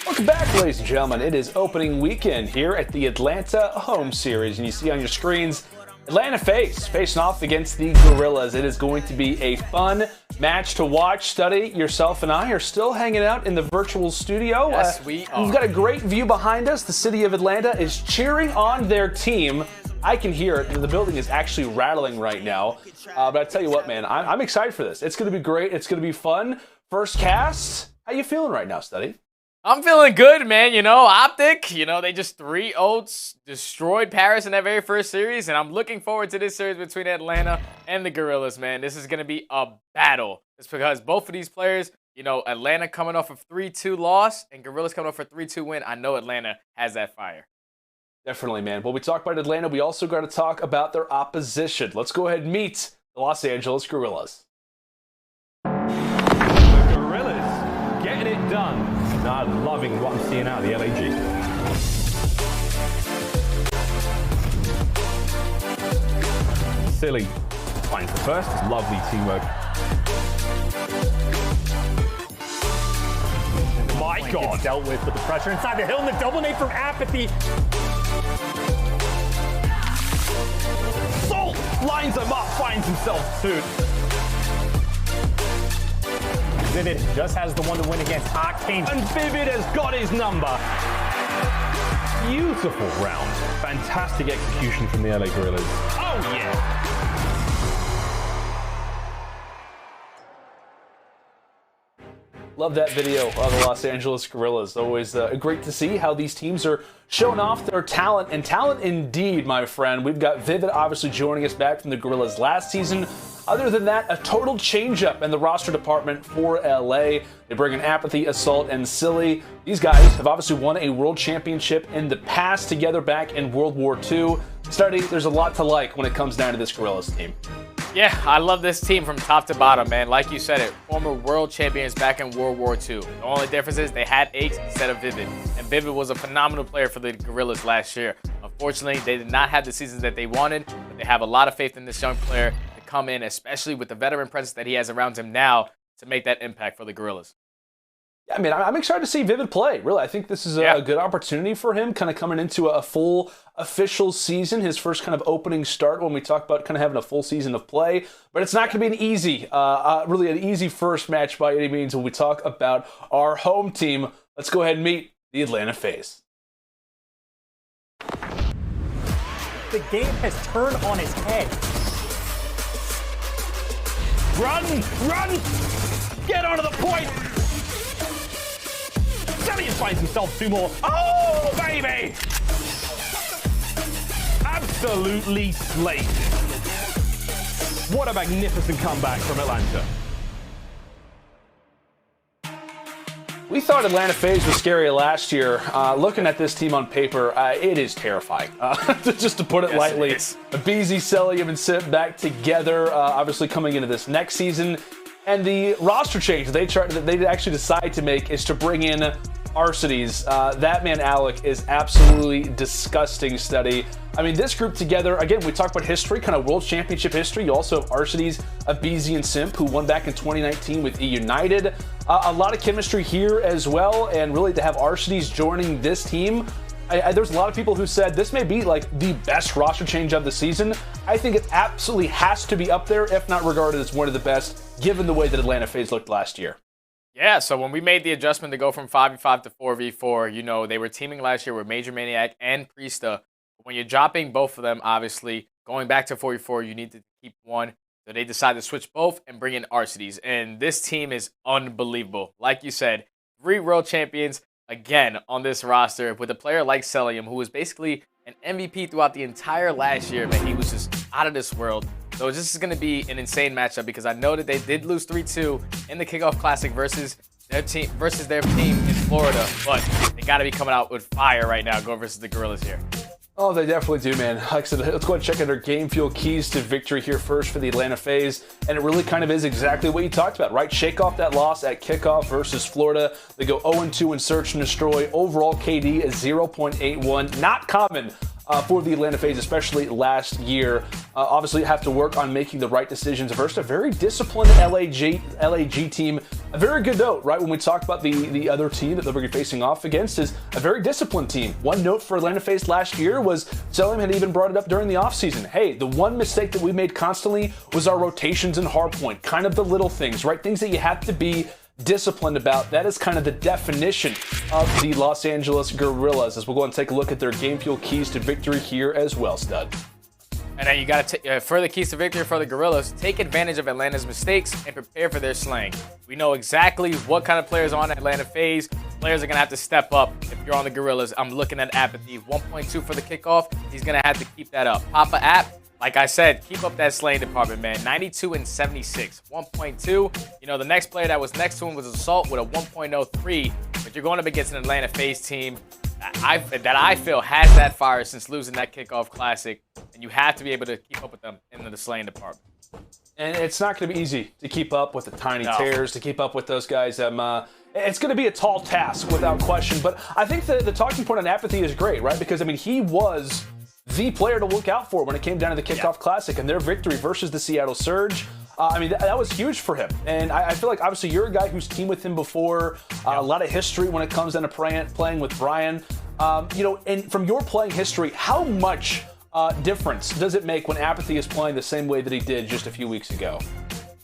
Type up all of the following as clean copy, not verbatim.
Welcome back, ladies and gentlemen. It is opening weekend here at the Atlanta home series, and you see on your screens Atlanta FaZe facing off against the Guerrillas. It is going to be a fun match to watch. Study, yourself and I are still hanging out in the virtual studio. Yes, we are. We've got a great view behind us. The city of Atlanta is cheering on their team. I can hear it. The building is actually rattling right now. But I tell you what, man, I'm excited for this. It's going to be great. It's going to be fun. First cast. How you feeling right now, Study? I'm feeling good, man. You know, OpTic, they just 3-0 destroyed Paris in that very first series, and I'm looking forward to this series between Atlanta and the Guerrillas, man. This is going to be a battle. It's because both of these players, Atlanta coming off a 3-2 loss and Guerrillas coming off a 3-2 win. I know Atlanta has that fire. Definitely, man. When we talk about Atlanta, we also got to talk about their opposition. Let's go ahead and meet the Los Angeles Guerrillas. The Guerrillas getting it done. I'm loving what I'm seeing out of the LAG. Silly finds the first. Lovely teamwork. My God. Gets dealt with the pressure inside the hill and the double nade from aBeZy. Salt lines him up, finds himself too. Vivid just has the one to win against Octane. And Vivid has got his number. Beautiful round. Fantastic execution from the LA Guerrillas. Oh, yeah. Love that video of the Los Angeles Guerrillas. Always great to see how these teams are showing off their talent, and talent indeed, my friend. We've got Vivid obviously joining us back from the Guerrillas last season. Other than that, a total change-up in the roster department for LA. They bring in aBeZy, Assault, and Silly. These guys have obviously won a world championship in the past together back in World War II. Study, there's a lot to like when it comes down to this Guerrillas team. Yeah, I love this team from top to bottom, man. Like you said it, former world champions back in World War II. The only difference is they had Ace instead of Vivid. And Vivid was a phenomenal player for the Guerrillas last year. Unfortunately, they did not have the seasons that they wanted, but they have a lot of faith in this young player to come in, especially with the veteran presence that he has around him now, to make that impact for the Guerrillas. Yeah, I mean, I'm excited to see Vivid play. Really, I think this is a good opportunity for him, kind of coming into a full official season, his first kind of opening start when we talk about kind of having a full season of play. But it's not going to be an easy, really an easy first match by any means when we talk about our home team. Let's go ahead and meet the Atlanta FaZe. The game has turned on its head. Run! Run! Get onto the point! Cellium finds himself two more. Oh, baby! Absolutely slayed. What a magnificent comeback from Atlanta. We thought Atlanta FaZe was scary last year. Looking at this team on paper, it is terrifying. Just to put it lightly, aBeZy, Cellium, and Simp back together, obviously coming into this next season. And the roster change that they actually decide to make is to bring in Arcitys. That man Alec is absolutely disgusting, Study. I mean, this group together, again, we talk about history, kind of world championship history. You also have Arcitys, aBeZy, and Simp, who won back in 2019 with United. A lot of chemistry here as well, and really to have Arcitys joining this team, there's a lot of people who said this may be like the best roster change of the season. I think it absolutely has to be up there, if not regarded as one of the best, given the way that Atlanta FaZe looked last year. Yeah, so when we made the adjustment to go from 5v5 to 4v4, they were teaming last year with MajorManiak and Priestahh. When you're dropping both of them, obviously, going back to 4v4, you need to keep one. So they decided to switch both and bring in Arcitys. And this team is unbelievable. Like you said, 3 world champions, again, on this roster with a player like Cellium, who was basically an MVP throughout the entire last year, man. He was just out of this world. So this is going to be an insane matchup because I know that they did lose 3-2 in the Kickoff Classic versus their team in Florida, but they got to be coming out with fire right now going versus the Guerrillas here. Oh, they definitely do, man. Like I said, let's go ahead and check out our game fuel keys to victory here first for the Atlanta FaZe. And it really kind of is exactly what you talked about, right? Shake off that loss at kickoff versus Florida. They go 0-2 in search and destroy. Overall KD is 0.81. Not common for the Atlanta FaZe, especially last year. Obviously, have to work on making the right decisions versus a very disciplined LAG team. A very good note, right, when we talk about the other team that they'll be facing off against is a very disciplined team. One note for Atlanta FaZe last year was Cellium had even brought it up during the offseason. Hey, the one mistake that we made constantly was our rotations and hardpoint, kind of the little things, right? Things that you have to be disciplined about. That is kind of the definition of the Los Angeles Guerrillas, as we'll go and take a look at their game fuel keys to victory here as well, Stud. And then you got to further keys to victory for the Guerrillas. Take advantage of Atlanta's mistakes and prepare for their slaying. We know exactly what kind of players are on Atlanta FaZe. Players are going to have to step up if you're on the Guerrillas. I'm looking at aBeZy. 1.2 for the kickoff. He's going to have to keep that up. Papa App, like I said, keep up that slaying department, man. 92 and 76. 1.2. You know, the next player that was next to him was Assault with a 1.03. But you're going up against an Atlanta FaZe team that I feel has that fire since losing that kickoff classic, and you have to be able to keep up with them in the slaying department. And it's not going to be easy to keep up with the tiny tears, to keep up with those guys. It's going to be a tall task without question, but I think the talking point on aBeZy is great, right? Because, I mean, he was the player to look out for when it came down to the kickoff classic and their victory versus the Seattle Surge. I mean, that was huge for him. And I feel like, obviously, you're a guy who's teamed with him before. A lot of history when it comes down to playing with Brian. You know, and from your playing history, how much difference does it make when aBeZy is playing the same way that he did just a few weeks ago?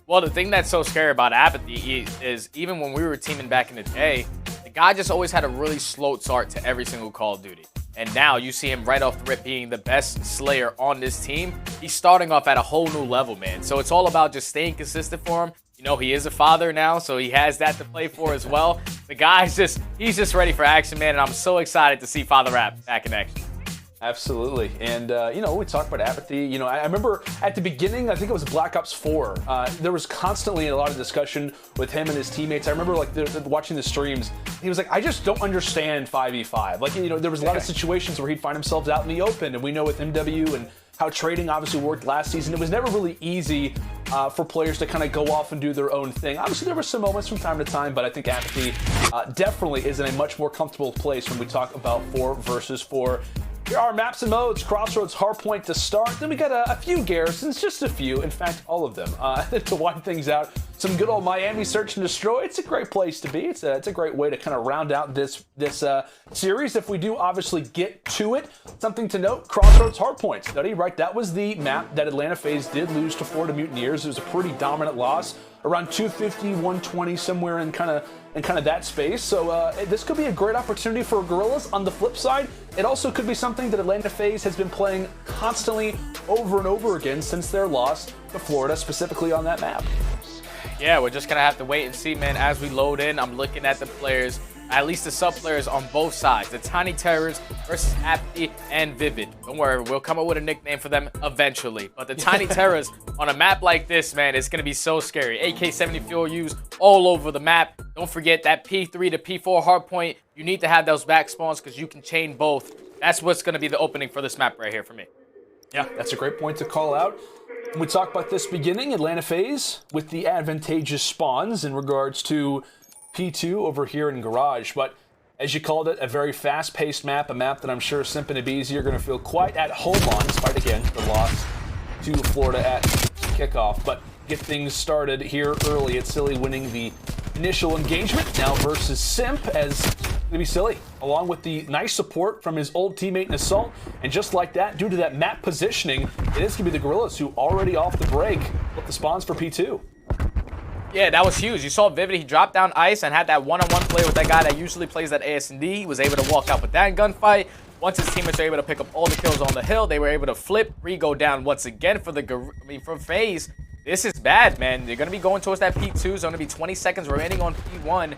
Well, the thing that's so scary about aBeZy is even when we were teaming back in the day, the guy just always had a really slow start to every single Call of Duty. And now you see him right off the rip being the best slayer on this team. He's starting off at a whole new level, man. So it's all about just staying consistent for him. You know, he is a father now, so he has that to play for as well. The guy's he's just ready for action, man. And I'm so excited to see Father Rap back in action. Absolutely. And, you know, we talk about aBeZy. You know, I remember at the beginning, I think it was Black Ops 4, there was constantly a lot of discussion with him and his teammates. I remember, like, watching the streams, he was like, I just don't understand 5v5. Like, you know, there was a lot of situations where he'd find himself out in the open, and we know with MW and how trading obviously worked last season, it was never really easy for players to kind of go off and do their own thing. Obviously, there were some moments from time to time, but I think aBeZy definitely is in a much more comfortable place when we talk about 4 versus 4. Here are maps and modes, Crossroads, Hardpoint to start. Then we got a few garrisons, just a few, in fact, all of them, to wind things out. Some good old Miami Search and Destroy. It's a great place to be. It's a great way to kind of round out this series. If we do obviously get to it, something to note, Crossroads, Hardpoint. Study, right? That was the map that Atlanta FaZe did lose to Florida Mutineers. It was a pretty dominant loss, around 250, 120, somewhere in kind of that space. So this could be a great opportunity for Guerrillas. On the flip side, it also could be something that Atlanta FaZe has been playing constantly over and over again since their loss to Florida, specifically on that map. Yeah, we're just going to have to wait and see, man. As we load in, I'm looking at the players, at least the sub-players on both sides. The Tiny Terrors versus aBeZy and Vivid. Don't worry, we'll come up with a nickname for them eventually. But the Tiny Terrors on a map like this, man, it's going to be so scary. AK-70 fuel used all over the map. Don't forget that P3 to P4 hardpoint. You need to have those back spawns because you can chain both. That's what's going to be the opening for this map right here for me. Yeah, that's a great point to call out. When we talk about this beginning, Atlanta FaZe with the advantageous spawns in regards to P2 over here in Garage. But as you called it, a very fast-paced map, a map that I'm sure Simp and aBeZy are going to feel quite at home on, despite, again, the loss to Florida at kickoff. But get things started here early. It's Silly winning the initial engagement now versus Simp, as it's going to be Silly, along with the nice support from his old teammate in Assault. And just like that, due to that map positioning, it is going to be the Guerrillas who already off the break with the spawns for P2. Yeah, that was huge. You saw Vivid, he dropped down ice and had that one-on-one play with that guy that usually plays that AS&D. He was able to walk out with that gunfight. Once his teammates were able to pick up all the kills on the hill, they were able to flip, go down once again for for FaZe. This is bad, man. They're going to be going towards that P2. It's going to be 20 seconds remaining on P1.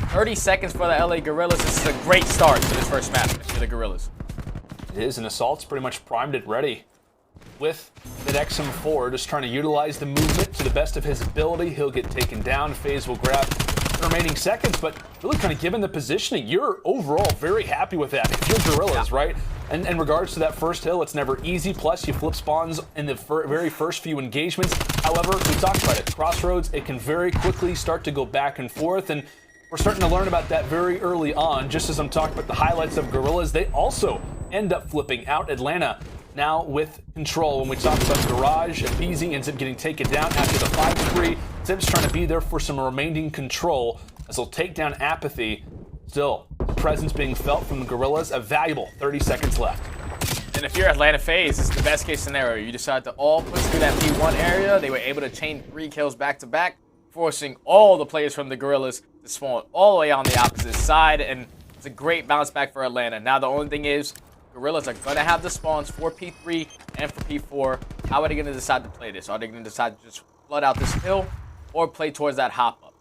30 seconds for the LA Guerrillas. This is a great start to this first map for the Guerrillas. It is, and Assault's pretty much primed it ready with the XM4, just trying to utilize the movement to the best of his ability. He'll get taken down. FaZe will grab the remaining seconds, but really kind of given the positioning, you're overall very happy with that. If you're Guerrillas, right? And in regards to that first hill, it's never easy. Plus, you flip spawns in the very first few engagements. However, we talked about it. Crossroads, it can very quickly start to go back and forth, and we're starting to learn about that very early on. Just as I'm talking about the highlights of Guerrillas, they also end up flipping out. Atlanta now with control. When we talk about Garage, aBeZy ends up getting taken down after the 5-3. Simp's trying to be there for some remaining control as they'll take down aBeZy. Still, the presence being felt from the Guerrillas, a valuable 30 seconds left. And if you're Atlanta FaZe, it's the best case scenario. You decide to all push through that P1 area. They were able to chain 3 kills back to back, forcing all the players from the Guerrillas to spawn all the way on the opposite side. And it's a great bounce back for Atlanta. Now the only thing is, Guerrillas are going to have the spawns for P3 and for P4. How are they going to decide to play this? Are they going to decide to just flood out this hill or play towards that hop-up?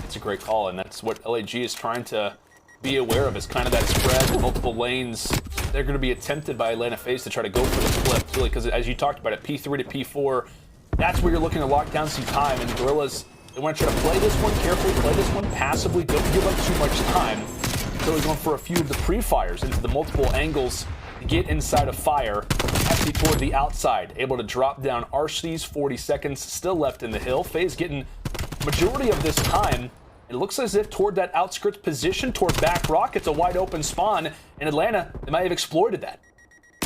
It's a great call, and that's what LAG is trying to be aware of, is kind of that spread, multiple lanes. They're going to be attempted by Atlanta FaZe to try to go for the flip, really, because as you talked about it, P3 to P4, that's where you're looking to lock down some time, and the Guerrillas, they want to try to play this one carefully, play this one passively, don't give up too much time. Really going for a few of the pre-fires into the multiple angles to get inside of fire, actually toward the outside, able to drop down Arcitys, 40 seconds still left in the hill. FaZe getting majority of this time. It looks as if toward that outskirts position, toward back rock, it's a wide open spawn. In Atlanta, they might have exploited that.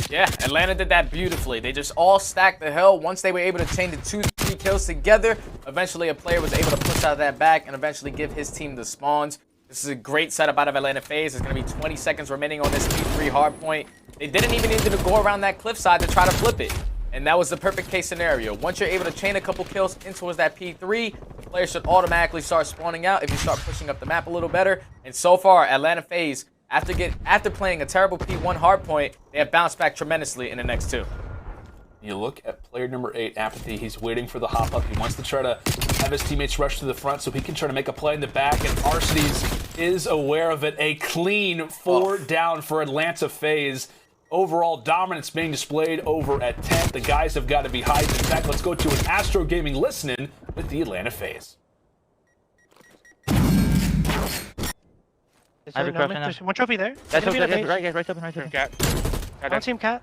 Yeah, Atlanta did that beautifully. They just all stacked the hill. Once they were able to chain the 2-3 kills together, eventually a player was able to push out of that back and eventually give his team the spawns. This is a great setup out of Atlanta FaZe. There's going to be 20 seconds remaining on this P3 hardpoint. They didn't even need to go around that cliffside to try to flip it. And that was the perfect case scenario. Once you're able to chain a couple kills in towards that P3, the player should automatically start spawning out if you start pushing up the map a little better. And so far, Atlanta FaZe, after playing a terrible P1 hardpoint, they have bounced back tremendously in the next 2. You look at player number 8, aBeZy. He's waiting for the hop-up. He wants to try to have his teammates rush to the front so he can try to make a play in the back, and Arcitys is aware of it. A clean 4 down for Atlanta FaZe. Overall dominance being displayed over at Temp. The guys have got to be hyped. In fact, let's go to an Astro Gaming listen-in with the Atlanta FaZe. There's one trophy there. That's okay, right open, right open. Cat. I don't see him, Cat.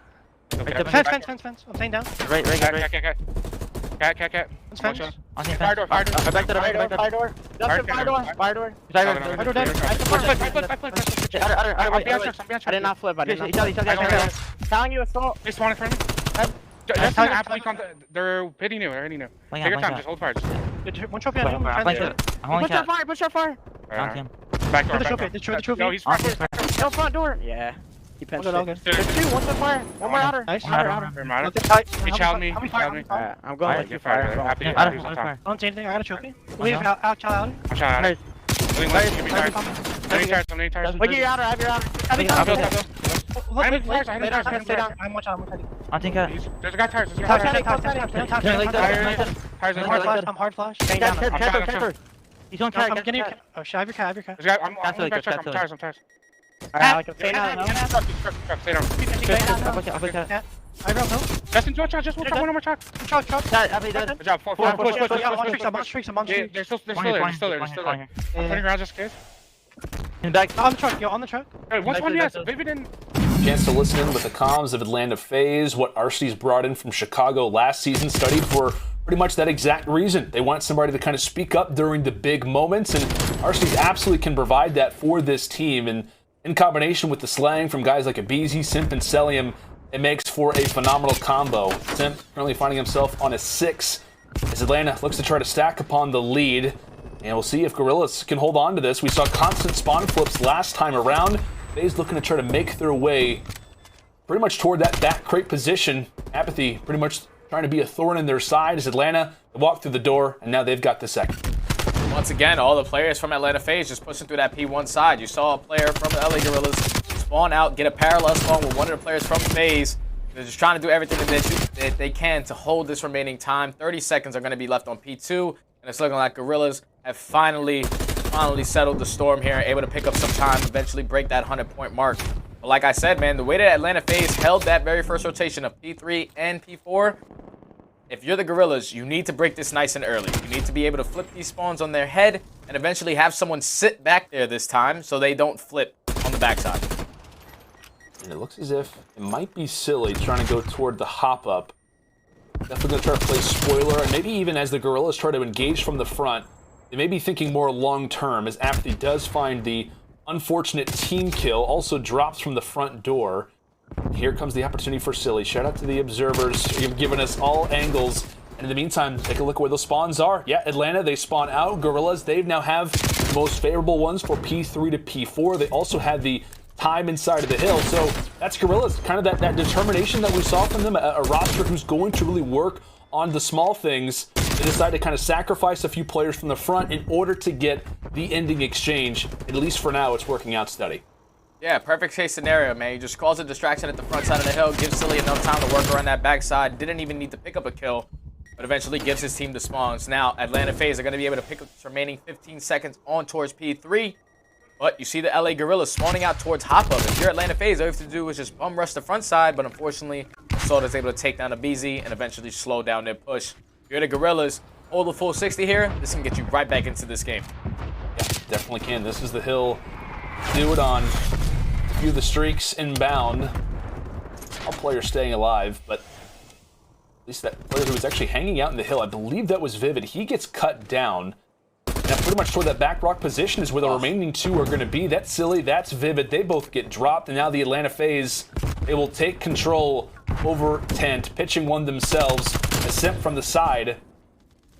Fence. I'm staying down. Right. Cat. Fence. On him, Fire door. Back to the right. Fire door. Fire door. I did not flip. Telling you assault. They spawn in front of me. They're hitting you. Take your time. Just hold fire. One trophy on him. Push your fire. Back door. The trophy. No, he's No front door. Yeah. He pinched it. There's 2. One's on fire. One more outer. Nice. Outer. He challenged me. I'm going with you. Fire. I don't say anything. I got a trophy. Leave out. Child I'm shot out. I'm getting tires. Wait, you're outer. I have your outer. I hit tires. Stay down. I'm watching. don't think There's a guy tires. I'm hard flash. Stay down. he's on I'm track. getting your. Oh, shit, I have your cat. I'm tires. Stay down. Stay down. I don't know. Justin, just one more shot. Chop. Good job. Four. I'm on streaks. They're still there. I'm turning around just in case. In back. On the truck. Hey, what's one yes? Vivid and Chance to listen in with the comms of Atlanta FaZe, what Arcitys brought in from Chicago last season, studied for pretty much that exact reason. They want somebody to kind of speak up during the big moments, and Arcitys absolutely can provide that for this team. And in combination with the slang from guys like aBeZy, Simp, and Cellium, it makes for a phenomenal combo. Simp currently finding himself on a 6 as Atlanta looks to try to stack upon the lead. And we'll see if Guerrillas can hold on to this. We saw constant spawn flips last time around. FaZe looking to try to make their way pretty much toward that back crate position. aBeZy pretty much trying to be a thorn in their side as Atlanta walk through the door, and now they've got the second. Once again, all the players from Atlanta FaZe just pushing through that P1 side. You saw a player from the LA Guerrillas spawn out, get a parallel spawn with one of the players from FaZe. They're just trying to do everything that they can to hold this remaining time. 30 seconds are going to be left on P2, and it's looking like Guerrillas have finally settled the storm here, able to pick up some time, eventually break that 100-point mark. But like I said, man, the way that Atlanta FaZe held that very first rotation of P3 and P4, if you're the Guerrillas, you need to break this nice and early. You need to be able to flip these spawns on their head and eventually have someone sit back there this time so they don't flip on the backside. And it looks as if it might be silly trying to go toward the hop-up. Definitely going to try to play spoiler, and maybe even as the Guerrillas try to engage from the front, they may be thinking more long-term, as aBeZy does find the unfortunate team kill, also drops from the front door. Here comes the opportunity for Silly. Shout out to the observers. You've given us all angles. And in the meantime, take a look where the spawns are. Yeah, Atlanta, they spawn out. Guerrillas, they now have the most favorable ones for P3 to P4. They also have the time inside of the hill. So that's Guerrillas, kind of that determination that we saw from them, a roster who's going to really work on the small things. They decide to kind of sacrifice a few players from the front in order to get the ending exchange. At least for now, it's working out steady. Yeah, perfect case scenario, man. He just calls a distraction at the front side of the hill, gives Silly enough time to work around that backside. Didn't even need to pick up a kill, but eventually gives his team the spawns. Now, Atlanta FaZe are going to be able to pick up the remaining 15 seconds on towards P3. But you see the LA Guerrillas spawning out towards hop up. If you're Atlanta FaZe, all you have to do is just bum rush the front side, but unfortunately, Assault is able to take down aBeZy and eventually slow down their push. If you're the Guerrillas, hold the full 60 here. This can get you right back into this game. Yeah, definitely can. This is the hill. Do it on. A few of the streaks inbound. All players staying alive, but at least that player who was actually hanging out in the hill, I believe that was Vivid. He gets cut down. Now, pretty much toward that back rock position is where the remaining two are going to be. That's Silly, that's Vivid. They both get dropped, and now the Atlanta FaZe, they will take control over Tent, pitching one themselves. A Simp from the side.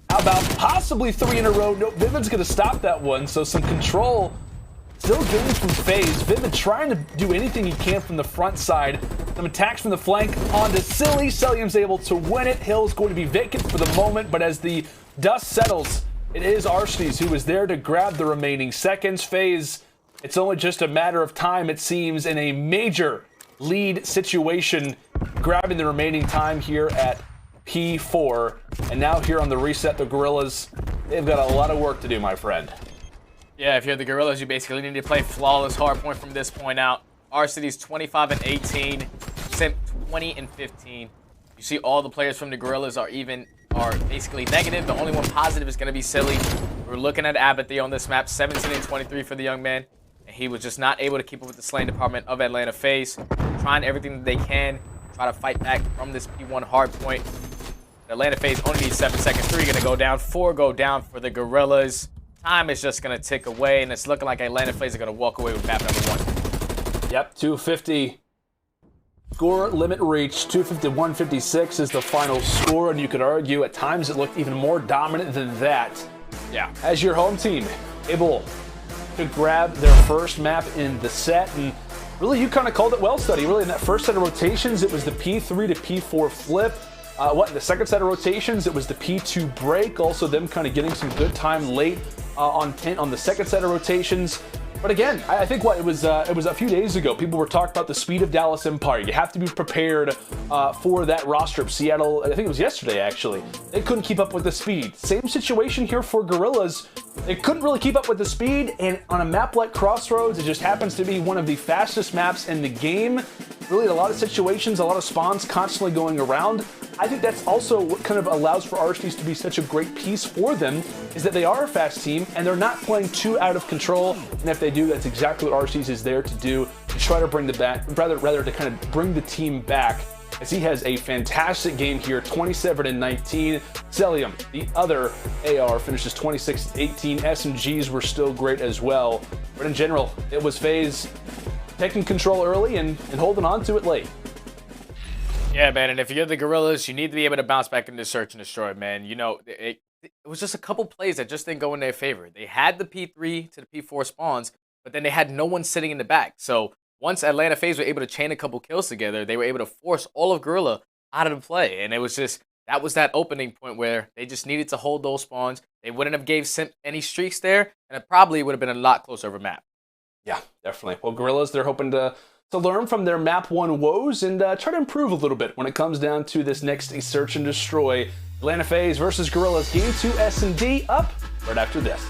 How about possibly 3 in a row? Nope, Vivid's going to stop that one, so some control still gained from FaZe. Vivid trying to do anything he can from the front side. Some attacks from the flank onto Silly. Cellium's able to win it. Hill's going to be vacant for the moment, but as the dust settles, it is Arcitys who is there to grab the remaining seconds. FaZe, it's only just a matter of time, it seems, in a major lead situation, grabbing the remaining time here at P4. And now here on the reset, the Guerrillas, they've got a lot of work to do, my friend. Yeah, if you're the Guerrillas, you basically need to play flawless hardpoint from this point out. Arcitys 25 and 18, Simp 20 and 15. You see all the players from the Guerrillas are basically negative. The only one positive is going to be Silly. We're looking at aBeZy on this map, 17 and 23 for the young man. And he was just not able to keep up with the slaying department of Atlanta FaZe. Trying everything that they can, try to fight back from this P1 hardpoint. The Atlanta FaZe only needs 7 seconds. 3 going to go down, 4 go down for the Guerrillas. Time is just going to tick away, and it's looking like Atlanta FaZe are going to walk away with map number 1. Yep, 250. Score limit reached. 250-156 is the final score, and you could argue at times it looked even more dominant than that. Yeah. As your home team able to grab their first map in the set, and really you kind of called it well, Study. Really, in that first set of rotations, it was the P3 to P4 flip. The second set of rotations, it was the P2 break. Also, them kind of getting some good time late on the second set of rotations. But again, I think it was a few days ago, people were talking about the speed of Dallas Empire. You have to be prepared for that roster of Seattle. I think it was yesterday, actually. They couldn't keep up with the speed. Same situation here for Guerrillas. They couldn't really keep up with the speed, and on a map like Crossroads, it just happens to be one of the fastest maps in the game. Really, a lot of situations, a lot of spawns constantly going around. I think that's also what kind of allows for Arcitys to be such a great piece for them, is that they are a fast team and they're not playing too out of control. And if they do, that's exactly what Arcitys is there to do, to try to bring the back, rather to kind of bring the team back. As he has a fantastic game here, 27 and 19. Cellium, the other AR, finishes 26 and 18. SMGs were still great as well. But in general, it was FaZe taking control early and holding on to it late. Yeah, man, and if you're the Guerrillas, you need to be able to bounce back into search and destroy, man. You know, it was just a couple plays that just didn't go in their favor. They had the P3 to the P4 spawns, but then they had no one sitting in the back. So once Atlanta FaZe were able to chain a couple kills together, they were able to force all of Guerrilla out of the play. And it was just, that was that opening point where they just needed to hold those spawns. They wouldn't have gave Simp any streaks there, and it probably would have been a lot closer of a map. Yeah, definitely. Well, Guerrillas, they're hoping to learn from their map 1 woes and try to improve a little bit when it comes down to this next search and destroy. Atlanta FaZe versus Guerrillas, game 2 S&D up right after this.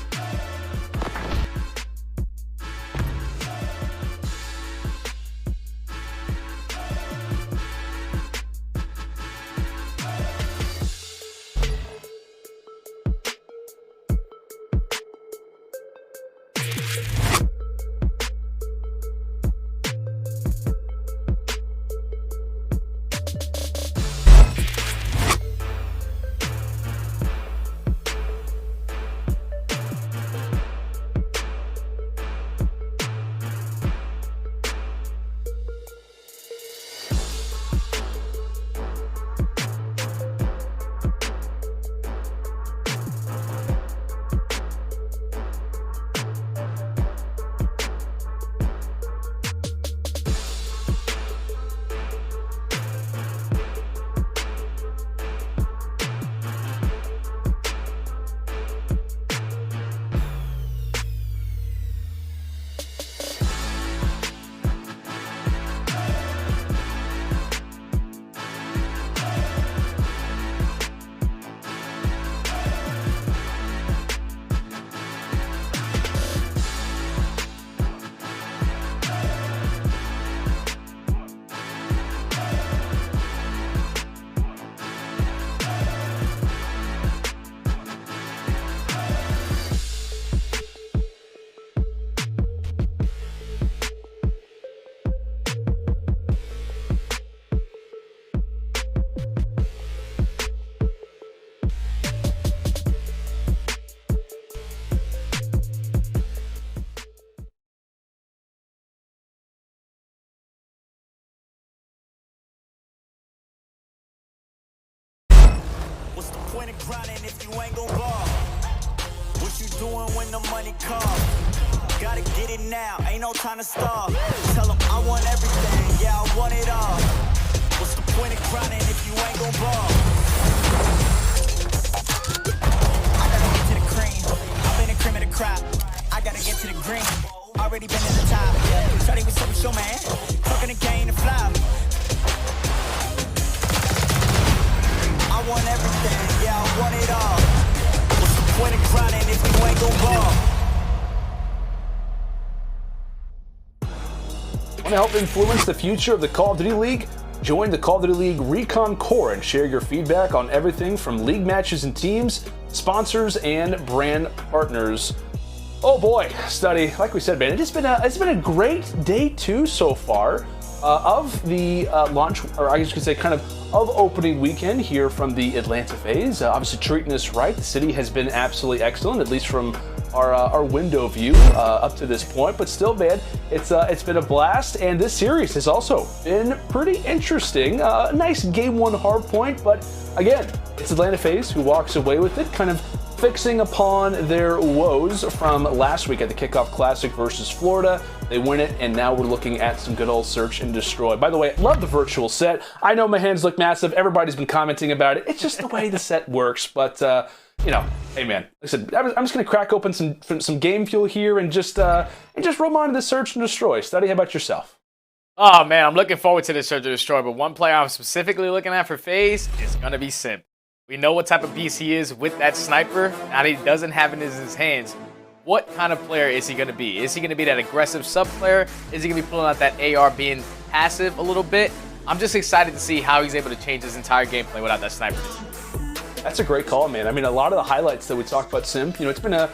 point of grinding if you ain't gon' ball? What you doing when the money call? Gotta get it now, ain't no time to stall. Tell them I want everything, yeah, I want it all. What's the point of grinding if you ain't gon' ball? I gotta get to the cream. I've been the cream of the crop. I gotta get to the green. Already been to the top. Shawty was so show, man. Fucking the game to fly. I want everything, yeah, I want it all. What's the point of grinding if you ain't gon' ball? Want to help influence the future of the Call of Duty League? Join the Call of Duty League Recon Core and share your feedback on everything from league matches and teams, sponsors, and brand partners. Oh boy, Study, like we said, man, it's been a great day two so far of the launch, or I guess you could say kind of opening weekend here from the Atlanta FaZe. Obviously treating us right. The city has been absolutely excellent, at least from our window view up to this point. But still, man, it's been a blast, and this series has also been pretty interesting. A nice game one hard point, but again, it's Atlanta FaZe who walks away with it, kind of fixing upon their woes from last week at the Kickoff Classic versus Florida. They win it, and now we're looking at some good old search and destroy. By the way, love the virtual set. I know my hands look massive. Everybody's been commenting about it. It's just the way the set works. But, you know, hey man, like I said, I'm just going to crack open some game fuel here and just roam on to the search and destroy. Study, how about yourself? Oh man, I'm looking forward to this search and destroy, but one player I'm specifically looking at for FaZe is going to be Simp. We know what type of beast he is with that sniper. Now that he doesn't have it in his hands, what kind of player is he going to be? Is he going to be that aggressive sub player? Is he going to be pulling out that AR being passive a little bit? I'm just excited to see how he's able to change his entire gameplay without that sniper. That's a great call, man. I mean, a lot of the highlights that we talked about Simp, you know, it's been a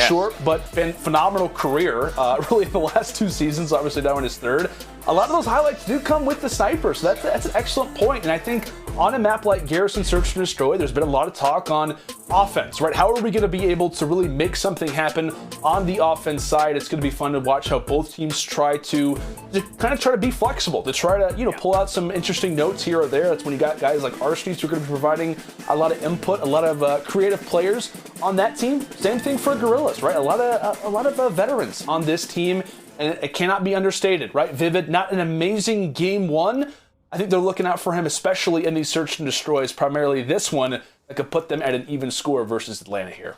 short but phenomenal career, really in the last 2 seasons, obviously now in his third. A lot of those highlights do come with the sniper, so that's an excellent point. And I think on a map like Garrison Search and Destroy, there's been a lot of talk on offense, right? How are we going to be able to really make something happen on the offense side? It's going to be fun to watch how both teams try to be flexible, to try to, you know, pull out some interesting notes here or there. That's when you got guys like Arcitys who are going to be providing a lot of input, a lot of creative players on that team. Same thing for Guerrillas, right? A lot of veterans on this team, and it cannot be understated, right? Vivid, not an amazing game one. I think they're looking out for him, especially in these search and destroys, primarily this one, that could put them at an even score versus Atlanta here.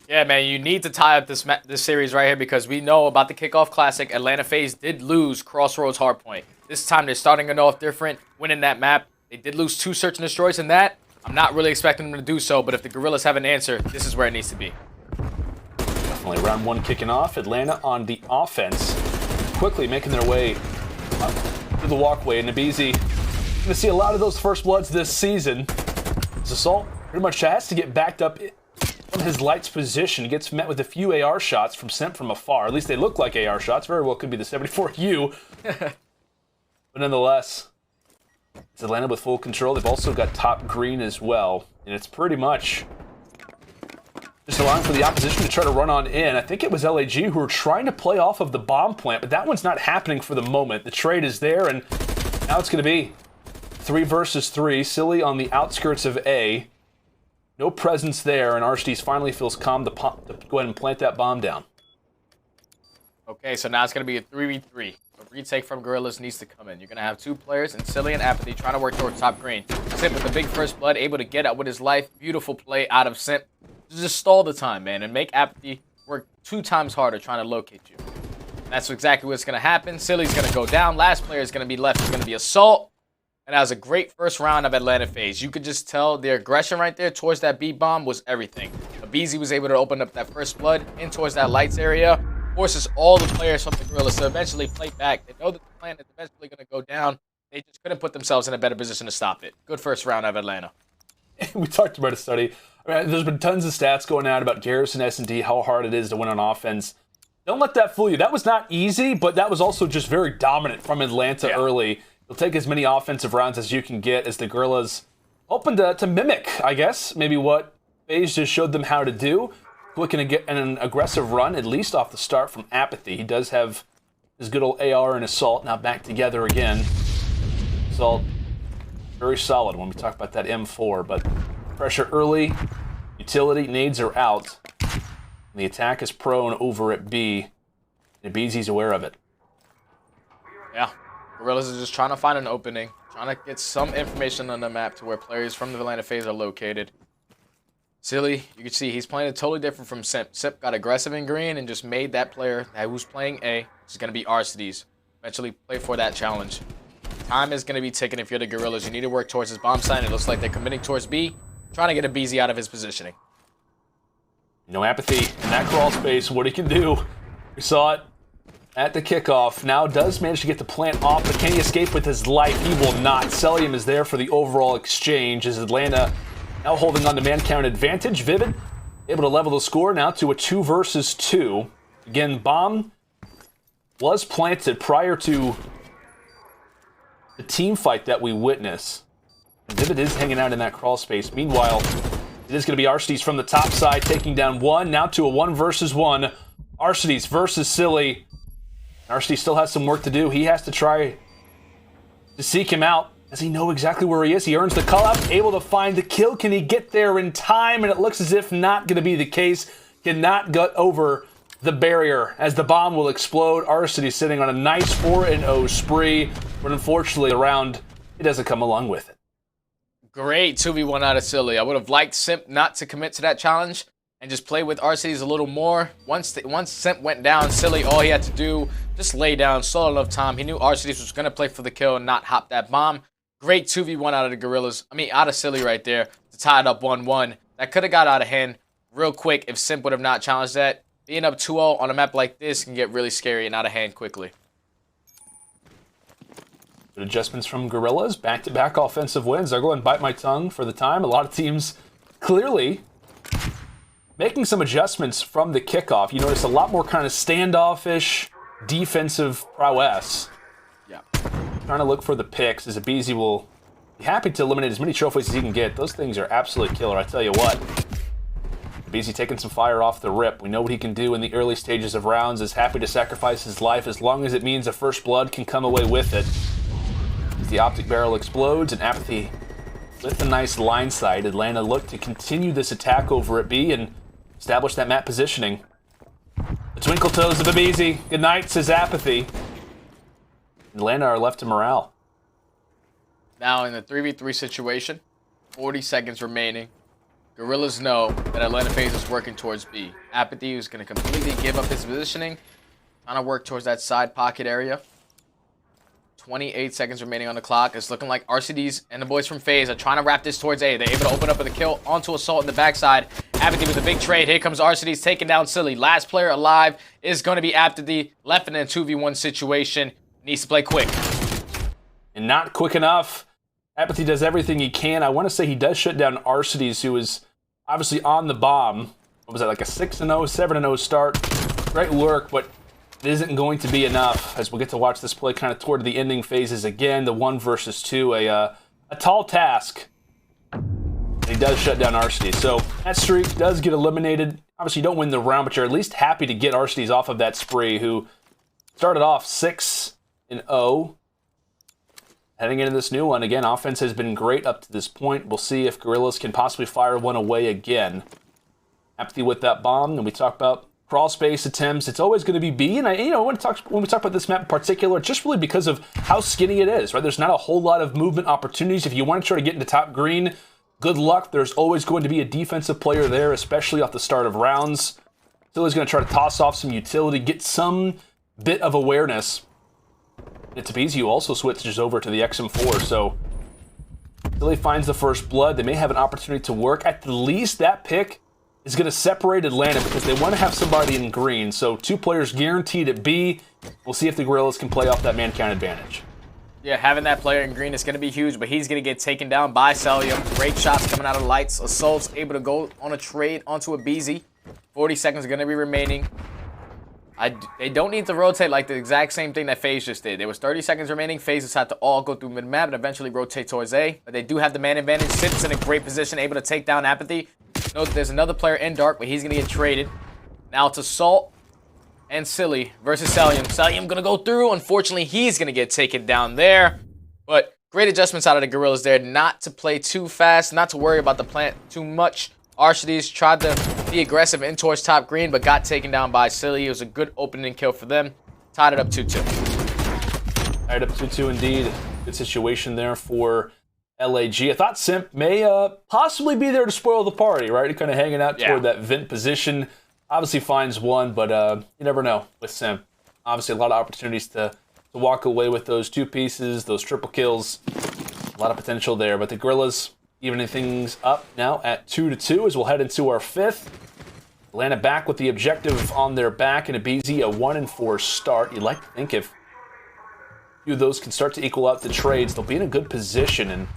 Yeah, man, you need to tie up this series right here because we know about the Kickoff Classic. Atlanta FaZe did lose Crossroads Hardpoint. This time they're starting it off different, winning that map. They did lose 2 search and destroys in that. I'm not really expecting them to do so, but if the Guerrillas have an answer, this is where it needs to be. Definitely round 1 kicking off. Atlanta on the offense, quickly making their way up to the walkway, and aBeZy going to see a lot of those first bloods this season. As Assault pretty much has to get backed up from his lights position. He gets met with a few AR shots from Simp from afar. At least they look like AR shots. Very well could be the 74U. But nonetheless, it's Atlanta with full control. They've also got top green as well. And it's pretty much just allowing for the opposition to try to run on in. I think it was LAG who were trying to play off of the bomb plant, but that one's not happening for the moment. The trade is there, and now it's going to be 3 versus 3. Silly on the outskirts of A. No presence there, and Arcitys finally feels calm to go ahead and plant that bomb down. Okay, so now it's going to be a 3v3. A retake from Guerrillas needs to come in. You're going to have 2 players, and Silly and aBeZy trying to work towards top green. Simp with the big first blood, able to get out with his life. Beautiful play out of Simp. Just stall the time, man, and make aBeZy work 2 times harder trying to locate you. And that's exactly what's going to happen. Silly's going to go down. Last player is going to be left. It's going to be Assault. And that was a great first round of Atlanta FaZe. You could just tell their aggression right there towards that B bomb was everything. aBeZy was able to open up that first blood in towards that lights area. Forces all the players from the Guerrillas to eventually play back. They know that the plan is eventually going to go down. They just couldn't put themselves in a better position to stop it. Good first round of Atlanta. We talked about a study. I mean, there's been tons of stats going out about Garrison S&D, how hard it is to win on offense. Don't let that fool you. That was not easy, but that was also just very dominant from Atlanta early. You'll take as many offensive rounds as you can get as the Guerrillas open to mimic, I guess, maybe what FaZe just showed them how to do. Looking to get an aggressive run, at least off the start from aBeZy. He does have his good old AR and Assault now back together again. Assault, very solid when we talk about that M4, but Pressure early. Utility nades are out. And the attack is prone over at B. And aBeZy's aware of it. Yeah. Guerrillas is just trying to find an opening. Trying to get some information on the map to where players from the Atlanta FaZe are located. CDL, you can see he's playing it totally different from Simp. Simp got aggressive in green and just made that player who's playing A, which is going to be Arcitys, eventually play for that challenge. Time is going to be ticking if you're the Guerrillas. You need to work towards his bomb site. It looks like they're committing towards B, trying to get aBeZy out of his positioning. No apathy in that crawl space. What he can do. We saw it at the kickoff. Now does manage to get the plant off, but can he escape with his life? He will not. Cellium is there for the overall exchange as Atlanta now holding on to man count advantage. Vivid able to level the score now to a 2 versus 2. Again, bomb was planted prior to the team fight that we witness. Vivid is hanging out in that crawl space. Meanwhile, it is going to be Arcitys from the top side taking down one. Now to a 1 versus 1. Arcitys versus CDL. Arcitys still has some work to do. He has to try to seek him out. Does he know exactly where he is? He earns the call out, able to find the kill. Can he get there in time? And it looks as if not going to be the case. Cannot get over the barrier as the bomb will explode. Arcitys sitting on a nice 4-0 spree, but unfortunately the round, it doesn't come along with it. Great 2v1 out of CDL. I would have liked Simp not to commit to that challenge and just play with Arcitys a little more. Once Simp went down, CDL, all he had to do, just lay down, saw enough time. He knew Arcitys was going to play for the kill and not hop that bomb. Great 2v1 out of the Guerrillas. Out of CDL right there to tie it up 1-1. That could have got out of hand real quick if Simp would have not challenged that. Being up 2-0 on a map like this can get really scary and out of hand quickly. Good adjustments from Guerrillas. Back-to-back offensive wins. I'll go and bite my tongue for the time. A lot of teams clearly making some adjustments from the kickoff. You notice a lot more kind of standoffish defensive prowess. Yeah. Trying to look for the picks as aBeZy will be happy to eliminate as many trophies as he can get. Those things are absolutely killer, I tell you what. aBeZy taking some fire off the rip. We know what he can do in the early stages of rounds. Is happy to sacrifice his life as long as it means a first blood can come away with it. As the optic barrel explodes and apathy with a nice line sight, Atlanta look to continue this attack over at B and establish that map positioning. The twinkle toes of aBeZy. Good night, says apathy. Atlanta are left to morale. Now in the 3v3 situation, 40 seconds remaining. Guerrillas know that Atlanta FaZe is working towards B. aBeZy is going to completely give up his positioning, trying to work towards that side pocket area. 28 seconds remaining on the clock. It's looking like Arcitys and the boys from FaZe are trying to wrap this towards A. They're able to open up with a kill onto Assault in the backside. aBeZy with a big trade. Here comes Arcitys taking down CDL. Last player alive is going to be aBeZy. Left in a 2v1 situation. Needs to play quick. And not quick enough. aBeZy does everything he can. I want to say he does shut down Arcitys, who is obviously on the bomb. What was that, like a 6-0, 7-0 start? Great work, but it isn't going to be enough, as we'll get to watch this play kind of toward the ending phases again. The 1 versus 2, a tall task. And he does shut down Arcitys. So that streak does get eliminated. Obviously, you don't win the round, but you're at least happy to get Arcitys off of that spree, who started off 6-0. Heading into this new one, again, offense has been great up to this point. We'll see if Guerrillas can possibly fire one away again. aBeZy with that bomb, and we talk about crawl space attempts. It's always going to be B, and when we talk about this map in particular, it's just really because of how skinny it is, right? There's not a whole lot of movement opportunities. If you want to try to get into top green, good luck. There's always going to be a defensive player there, especially off the start of rounds. Still is going to try to toss off some utility, get some bit of awareness. And aBeZy also switches over to the XM4, so until he finds the first blood, they may have an opportunity to work. At the least, that pick is going to separate Atlanta because they want to have somebody in green. So 2 players guaranteed at B. We'll see if the Guerrillas can play off that man count advantage. Yeah, having that player in green is going to be huge, but he's going to get taken down by Cellium. Great shots coming out of the lights. Assault's able to go on a trade onto aBeZy. 40 seconds are going to be remaining. They don't need to rotate like the exact same thing that FaZe just did. There was 30 seconds remaining. FaZe just had to all go through mid-map and eventually rotate towards A. But they do have the man advantage. Simp's in a great position, able to take down aBeZy. Note there's another player in dark, but he's going to get traded. Now it's Assault and CDL versus Cellium. Cellium going to go through. Unfortunately, he's going to get taken down there. But Great adjustments out of the Guerrillas there, not to play too fast, not to worry about the plant too much. Arcitys tried to be aggressive in towards top green, but got taken down by CDL. It was a good opening kill for them. Tied it up 2-2. Tied up 2-2 indeed. Good situation there for LAG. I thought Simp may possibly be there to spoil the party, right? Kind of hanging out toward that vent position. Obviously finds one, but you never know with Simp. Obviously a lot of opportunities to walk away with those 2 pieces, those triple kills. A lot of potential there, but the Guerrillas evening things up now at 2-2 as we'll head into our 5th. Atlanta back with the objective on their back, and aBeZy a 1-4 start. You'd like to think if a few of those can start to equal out the trades, they'll be in a good position, and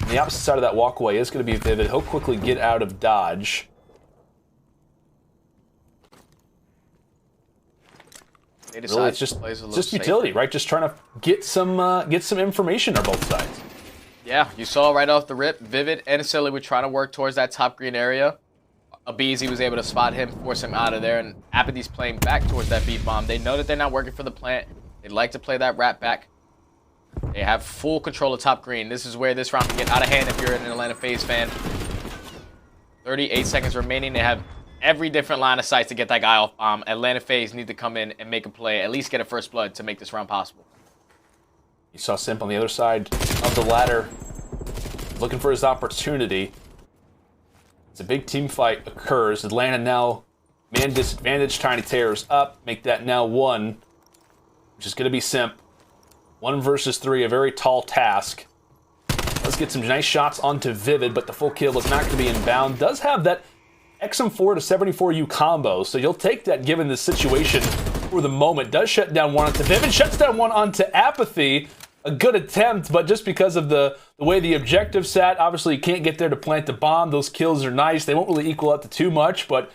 on the opposite side of that walkway is going to be Vivid. He'll quickly get out of dodge. Really, it's just utility, right? Just trying to get some information on both sides. Yeah, you saw right off the rip, Vivid and CDL were trying to work towards that top green area. aBeZy was able to spot him, force him out of there, and aBeZy's playing back towards that beat bomb. They know that they're not working for the plant. They like to play that rat back. They have full control of top green. This is where this round can get out of hand if you're an Atlanta FaZe fan. 38 seconds remaining. They have every different line of sight to get that guy off bomb. Atlanta FaZe need to come in and make a play, at least get a first blood to make this round possible. You saw Simp on the other side of the ladder, looking for his opportunity. As a big team fight occurs, Atlanta now man disadvantage, trying to tear us up, make that now 1, which is going to be Simp. 1 versus 3, a very tall task. Let's get some nice shots onto Vivid, but the full kill is not going to be inbound. Does have that XM4 to 74U combo, so you'll take that given the situation for the moment. Does shut down 1 onto Vivid, shuts down 1 onto aBeZy. A good attempt, but just because of the way the objective sat, obviously you can't get there to plant the bomb. Those kills are nice. They won't really equal out to too much, but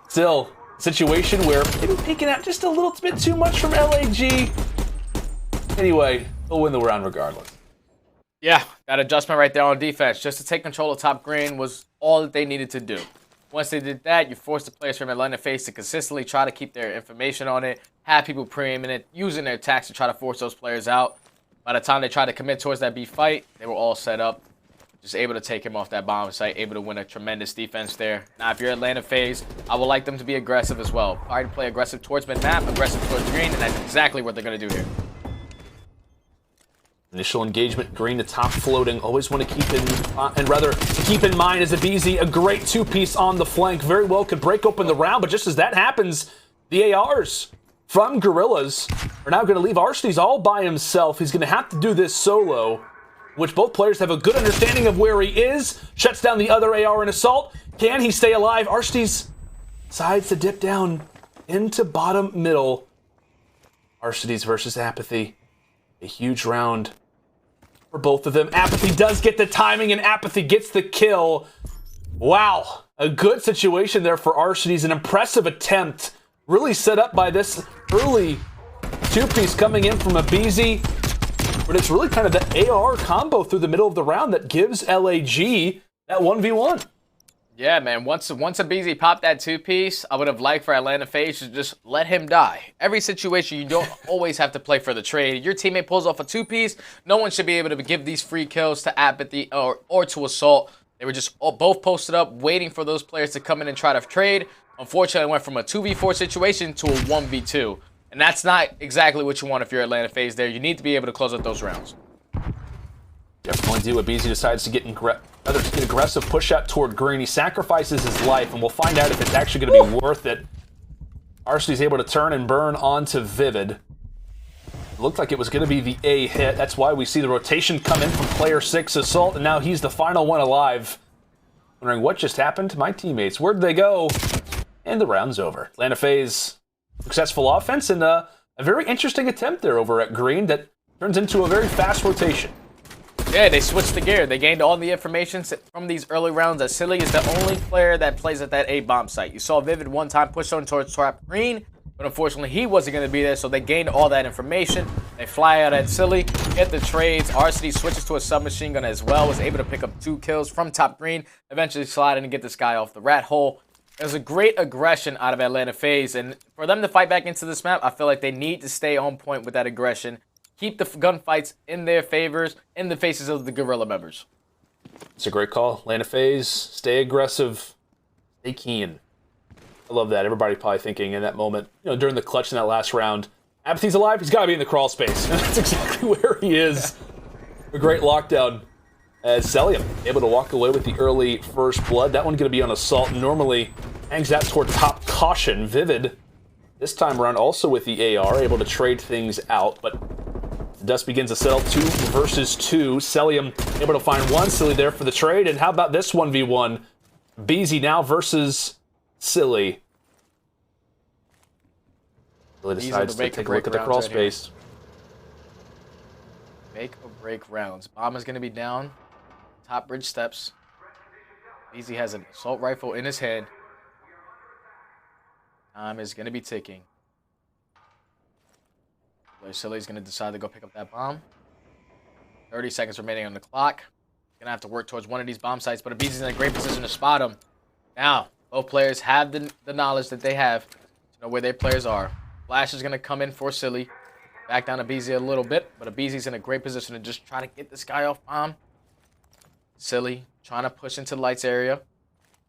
still, a situation where maybe peeking out just a little bit too much from LAG. Anyway, they'll win the round regardless. Yeah, that adjustment right there on defense, just to take control of top green, was all that they needed to do. Once they did that, you forced the players from Atlanta FaZe to consistently try to keep their information on it, have people preeming it, using their attacks to try to force those players out. By the time they tried to commit towards that B fight, they were all set up. Just able to take him off that bomb site, able to win a tremendous defense there. Now, if you're Atlanta FaZe, I would like them to be aggressive as well. Try to play aggressive towards mid-map, aggressive towards green, and that's exactly what they're going to do here. Initial engagement, green to top floating. Always want to keep in mind as aBeZy, a great 2-piece on the flank. Very well could break open the round, but just as that happens, the ARs from Guerrillas are now going to leave Arcitys all by himself. He's going to have to do this solo, which both players have a good understanding of where he is. Shuts down the other AR in assault. Can he stay alive? Arcitys decides to dip down into bottom middle. Arcitys versus aBeZy. A huge round for both of them. aBeZy does get the timing, and aBeZy gets the kill. Wow, a good situation there for Arcitys. An impressive attempt, really set up by this early 2-piece coming in from aBeZy. But it's really kind of the AR combo through the middle of the round that gives LAG that 1v1. Yeah, man. Once aBeZy popped that 2-piece, I would have liked for Atlanta FaZe to just let him die. Every situation, you don't always have to play for the trade. Your teammate pulls off a 2-piece, no one should be able to give these free kills to aBeZy or to Assault. They were just both posted up, waiting for those players to come in and try to trade. Unfortunately, it went from a 2v4 situation to a 1v2. And that's not exactly what you want if you're Atlanta FaZe there. You need to be able to close out those rounds. Definitely do. aBeZy decides to get aggressive push out toward green. He sacrifices his life, and we'll find out if it's actually going to be worth it. Arcity's able to turn and burn onto Vivid. It looked like it was going to be the A hit. That's why we see the rotation come in from player 6, Assault, and now he's the final one alive. Wondering what just happened to my teammates. Where'd they go? And the round's over. Atlanta FaZe, successful offense, and a very interesting attempt there over at green that turns into a very fast rotation. Yeah, they switched the gear. They gained all the information from these early rounds that CDL is the only player that plays at that A bomb site. You saw Vivid one time push on towards top green, but unfortunately he wasn't going to be there, so they gained all that information. They fly out at CDL, get the trades. Arcitys switches to a submachine gun as well, was able to pick up 2 kills from top green, eventually slide in and get this guy off the rat hole. It was a great aggression out of Atlanta FaZe, and for them to fight back into this map, I feel like they need to stay on point with that aggression. keep the gunfights in their favors, in the faces of the Guerrilla members. It's a great call. Atlanta FaZe, stay aggressive, stay keen. I love that. Everybody probably thinking in that moment, during the clutch in that last round, aBeZy's alive, he's got to be in the crawl space. And that's exactly where he is. A great lockdown as Cellium able to walk away with the early first blood. That one going to be on assault. Normally hangs out toward top caution. Vivid this time around also with the AR, able to trade things out, but the dust begins to settle. 2 versus 2. Cellium able to find one. Silly there for the trade. And how about this 1v1? aBeZy now versus Silly. Silly decides to take a look at the crawl space. Make or break rounds. Bomb is going to be down. Top bridge steps. aBeZy has an assault rifle in his hand. Time is going to be ticking. Silly's going to decide to go pick up that bomb. 30 seconds remaining on the clock. Going to have to work towards one of these bomb sites, but aBeZy's in a great position to spot him. Now, both players have the knowledge that they have to know where their players are. Flash is going to come in for Silly. Back down aBeZy a little bit, but aBeZy's in a great position to just try to get this guy off bomb. Silly trying to push into the lights area.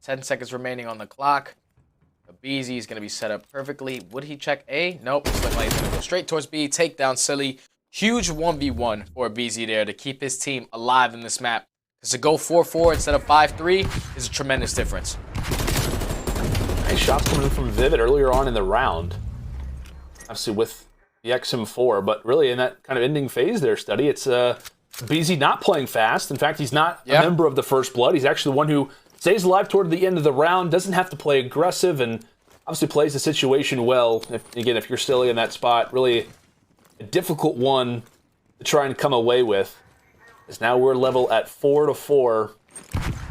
10 seconds remaining on the clock. aBeZy is going to be set up perfectly. Would he check A? Nope. It's looking like he's going to go straight towards B. Take down Silly. Huge 1v1 for aBeZy there to keep his team alive in this map. Because to go 4-4 instead of 5-3 is a tremendous difference. Nice shots coming in from Vivid earlier on in the round. Obviously with the XM4, but really in that kind of ending phase there, Study, it's aBeZy not playing fast. In fact, he's not a member of the First Blood. He's actually the one who stays alive toward the end of the round, doesn't have to play aggressive, and obviously plays the situation well. If you're Silly in that spot, really a difficult one to try and come away with. As now we're level at 4-4.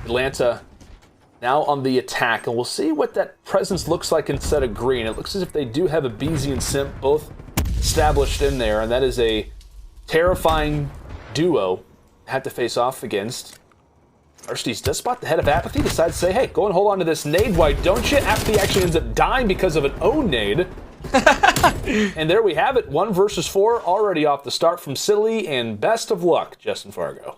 Atlanta now on the attack, and we'll see what that presence looks like instead of green. It looks as if they do have aBeZy and Simp both established in there, and that is a terrifying duo to have to face off against. Arcitys does spot the head of aBeZy, decides to say, hey, go and hold on to this nade, why don't you? aBeZy actually ends up dying because of an own nade. And there we have it, 1 versus 4, already off the start from Silly, and best of luck, Justin Fargo.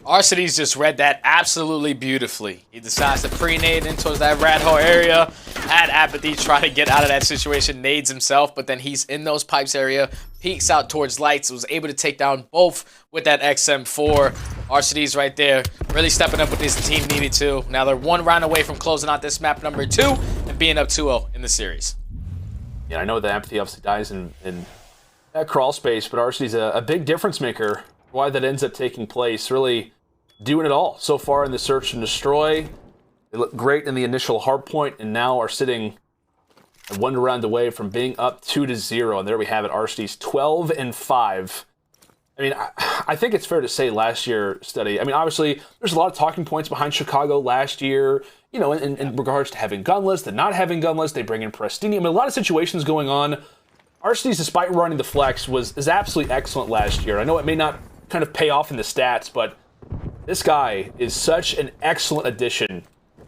Arcitys just read that absolutely beautifully. He decides to pre-nade in towards that rat hole area. Had aBeZy try to get out of that situation, nades himself, but then he's in those pipes area, peeks out towards lights, was able to take down both with that XM4. Arcitys right there, really stepping up what this team needed to. Now they're 1 round away from closing out this map number 2 and being up 2-0 in the series. Yeah, I know that aBeZy obviously dies in that crawl space, but Arcitys a big difference maker. Why that ends up taking place, really doing it all so far in the search and destroy. They look great in the initial hard point, and now are sitting 1 round away from being up 2-0. And there we have it, Arcitys 12-5. I mean, I think it's fair to say last year, Study, I mean, obviously, there's a lot of talking points behind Chicago last year, in regards to having Gunless, to not having Gunless. They bring in Prestinni. I mean, a lot of situations going on. Arcitys, despite running the flex, is absolutely excellent last year. I know it may not kind of pay off in the stats, but this guy is such an excellent addition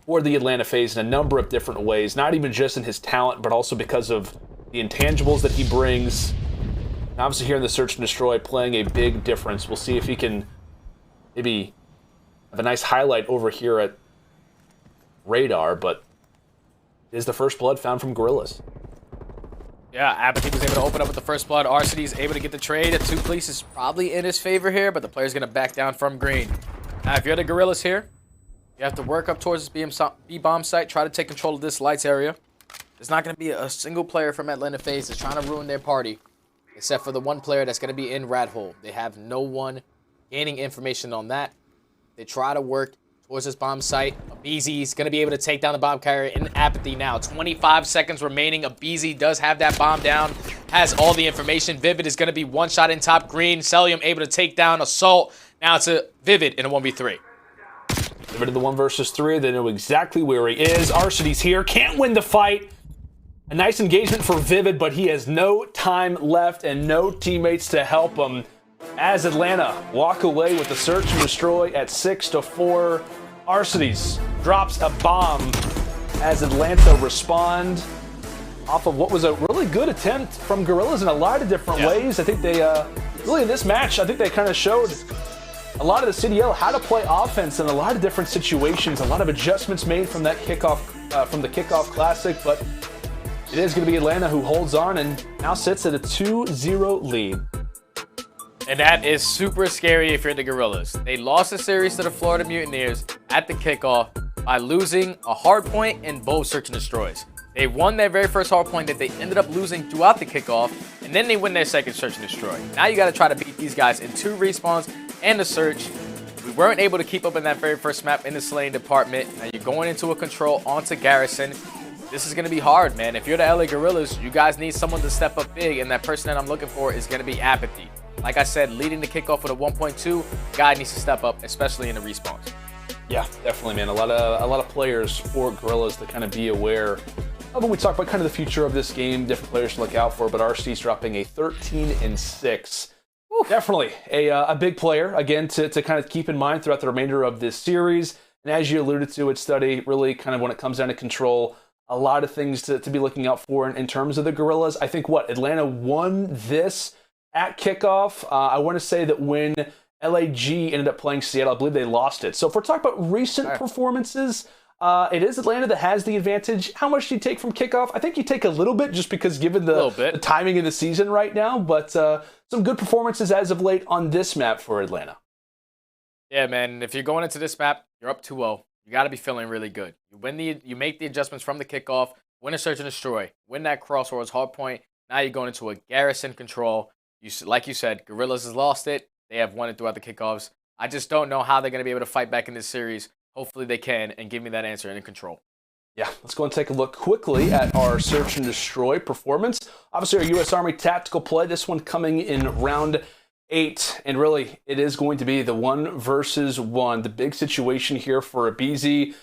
for the Atlanta FaZe in a number of different ways, not even just in his talent, but also because of the intangibles that he brings. And obviously here in the Search and Destroy, playing a big difference. We'll see if he can maybe have a nice highlight over here at Radar, but it is the first blood found from Guerrillas. Yeah, aBeZy was able to open up with the first blood. Arcitys able to get the trade. At 2 places probably in his favor here, but the player's going to back down from green. Now, if you're the Guerrillas here, you have to work up towards this B-bomb site, try to take control of this lights area. There's not going to be a single player from Atlanta FaZe that's trying to ruin their party, except for the one player that's going to be in rat hole. They have no one gaining information on that. They try to work towards this bomb site. aBeZy is going to be able to take down the bomb carrier in aBeZy now. 25 seconds remaining. aBeZy does have that bomb down, has all the information. Vivid is going to be one shot in top green. Cellium able to take down Assault. Now it's a Vivid in a 1v3. Vivid in the 1 versus 3. They know exactly where he is. Arcitys here. Can't win the fight. A nice engagement for Vivid, but he has no time left and no teammates to help him. As Atlanta walk away with the Search and Destroy at 6-4. Arcitys drops a bomb as Atlanta respond off of what was a really good attempt from Guerrillas in a lot of different ways. I think they really in this match, I think they kind of showed a lot of the CDL how to play offense in a lot of different situations. A lot of adjustments made from that kickoff, from the kickoff classic, but it is going to be Atlanta who holds on and now sits at a 2-0 lead. And that is super scary if you're the Guerrillas. They lost the series to the Florida Mutineers at the kickoff by losing a hard point and both search and destroys. They won their very first hard point that they ended up losing throughout the kickoff, and then they win their second search and destroy. Now you got to try to beat these guys in 2 respawns and the search. We weren't able to keep up in that very first map in the slaying department. Now you're going into a control onto Garrison. This is going to be hard, man. If you're the LA Guerrillas, you guys need someone to step up big, and that person that I'm looking for is going to be aBeZy. Like I said, leading the kickoff with a 1.2, guy needs to step up, especially in the respawns. Yeah, definitely, man. A lot of players for Guerrillas to kind of be aware of when we talk about kind of the future of this game, different players to look out for, but Arcitys dropping a 13-6. Definitely a big player, again, to kind of keep in mind throughout the remainder of this series. And as you alluded to, it's study really kind of when it comes down to control, a lot of things to be looking out for in terms of the Guerrillas. I think Atlanta won this at kickoff. I want to say that when LAG ended up playing Seattle, I believe they lost it. So if we're talking about recent performances, it is Atlanta that has the advantage. How much do you take from kickoff? I think you take a little bit just because given the timing of the season right now, but some good performances as of late on this map for Atlanta. Yeah, man. If you're going into this map, you're up 2-0. You got to be feeling really good. You make the adjustments from the kickoff, win a search and destroy, win that crossroads hard point. Now you're going into a Garrison control. Like you said, Guerrillas has lost it. They have won it throughout the kickoffs. I just don't know how they're going to be able to fight back in this series. Hopefully they can and give me that answer and in control. Yeah, let's go and take a look quickly at our search and destroy performance. Obviously, our U.S. Army tactical play, this one coming in round 8. And really, it is going to be the 1 versus 1. The big situation here for aBeZy.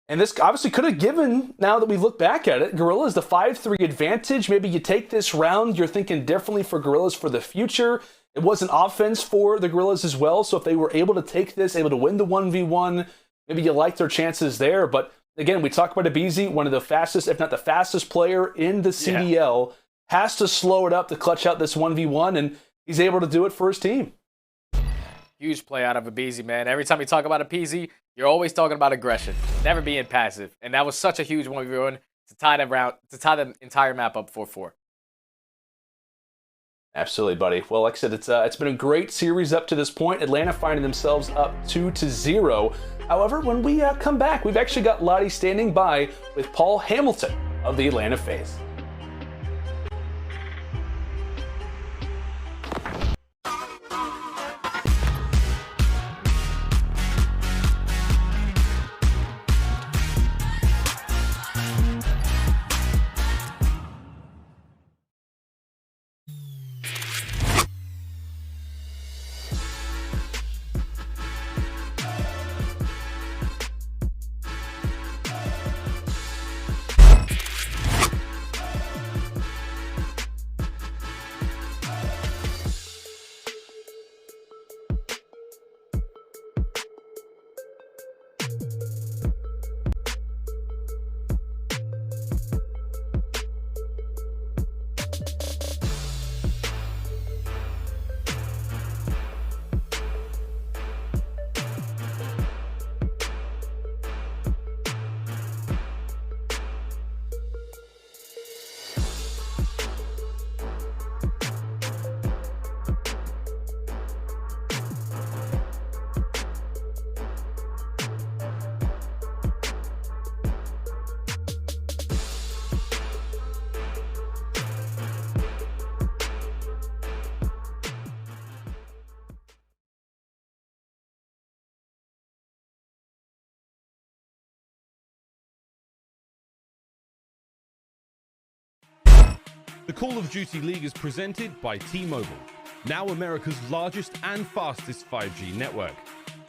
And this obviously could have given, now that we look back at it, Guerrillas the 5-3 advantage. Maybe you take this round, you're thinking differently for Guerrillas for the future. It was an offense for the Guerrillas as well, so if they were able to take this, able to win the 1v1, maybe you like their chances there. But again, we talk about aBeZy, one of the fastest, if not the fastest player in the CDL, has to slow it up to clutch out this 1v1, and he's able to do it for his team. Huge play out of aBeZy, man. Every time you talk about aBeZy, you're always talking about aggression, never being passive. And that was such a huge 1v1 to tie the entire map up 4-4. Absolutely, buddy. Well, like I said, it's been a great series up to this point. Atlanta finding themselves up 2-0. However, when we come back, we've actually got Lottie standing by with Paul Hamilton of the Atlanta FaZe. The Call of Duty League is presented by T-Mobile, now America's largest and fastest 5G network.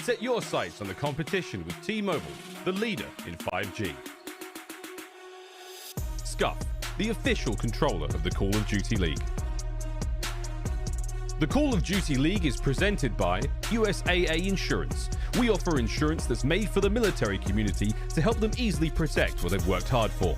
Set your sights on the competition with T-Mobile, the leader in 5G. Scump, the official controller of the Call of Duty League. The Call of Duty League is presented by USAA Insurance. We offer insurance that's made for the military community to help them easily protect what they've worked hard for.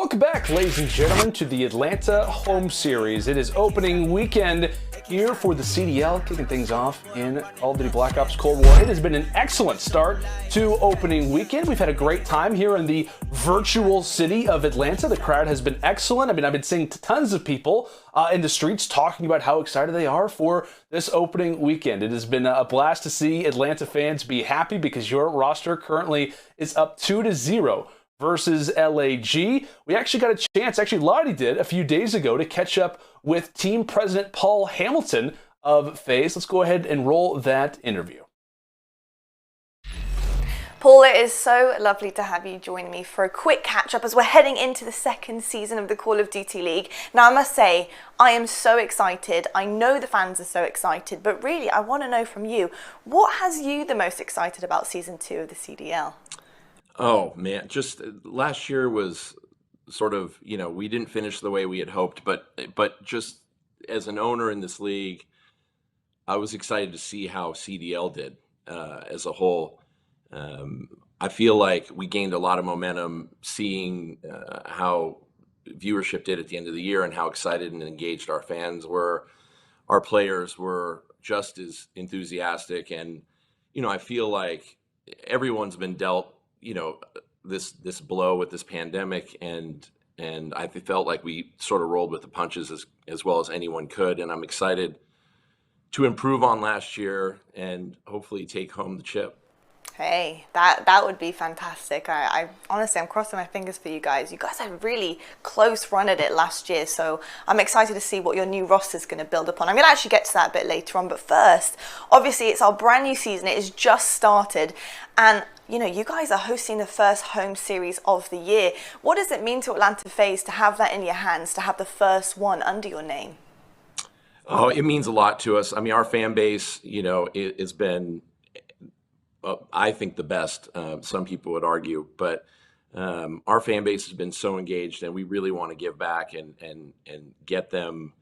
Welcome back, ladies and gentlemen, to the Atlanta home series. It is opening weekend here for the CDL, kicking things off in Call of Duty Black Ops Cold War. It has been an excellent start to opening weekend. We've had a great time here in the virtual city of Atlanta. The crowd has been excellent. I mean, I've been seeing tons of people in the streets talking about how excited they are for this opening weekend. It has been a blast to see Atlanta fans be happy because your roster currently is up 2-0 versus LAG. We actually got a chance, actually Loony did a few days ago, to catch up with team president Paul Hamilton of FaZe. Let's go ahead and roll that interview. Paul, it is so lovely to have you join me for a quick catch-up as we're heading into the second season of the Call of Duty League. Now, I must say, I am so excited. I know the fans are so excited, but really, I want to know from you, what has you the most excited about Season 2 of the CDL? Oh, man, just last year was sort of, you know, we didn't finish the way we had hoped, but just as an owner in this league, I was excited to see how CDL did as a whole. I feel like we gained a lot of momentum seeing how viewership did at the end of the year and how excited and engaged our fans were. Our players were just as enthusiastic, and, you know, I feel like everyone's been dealt, you know, this blow with this pandemic, and I felt like we sort of rolled with the punches as well as anyone could, and I'm excited to improve on last year and hopefully take home the chip. Hey, that would be fantastic. I honestly, I'm crossing my fingers for you guys. You guys had a really close run at it last year, so I'm excited to see what your new roster is going to build upon. I'm going to actually get to that a bit later on, but first, obviously, it's our brand new season. It has just started, and you know, you guys are hosting the first home series of the year. What does it mean to Atlanta FaZe to have that in your hands, to have the first one under your name? Oh, it means a lot to us. I mean, our fan base, you know, it has been, I think, the best. Some people would argue, but our fan base has been so engaged, and we really want to give back and get them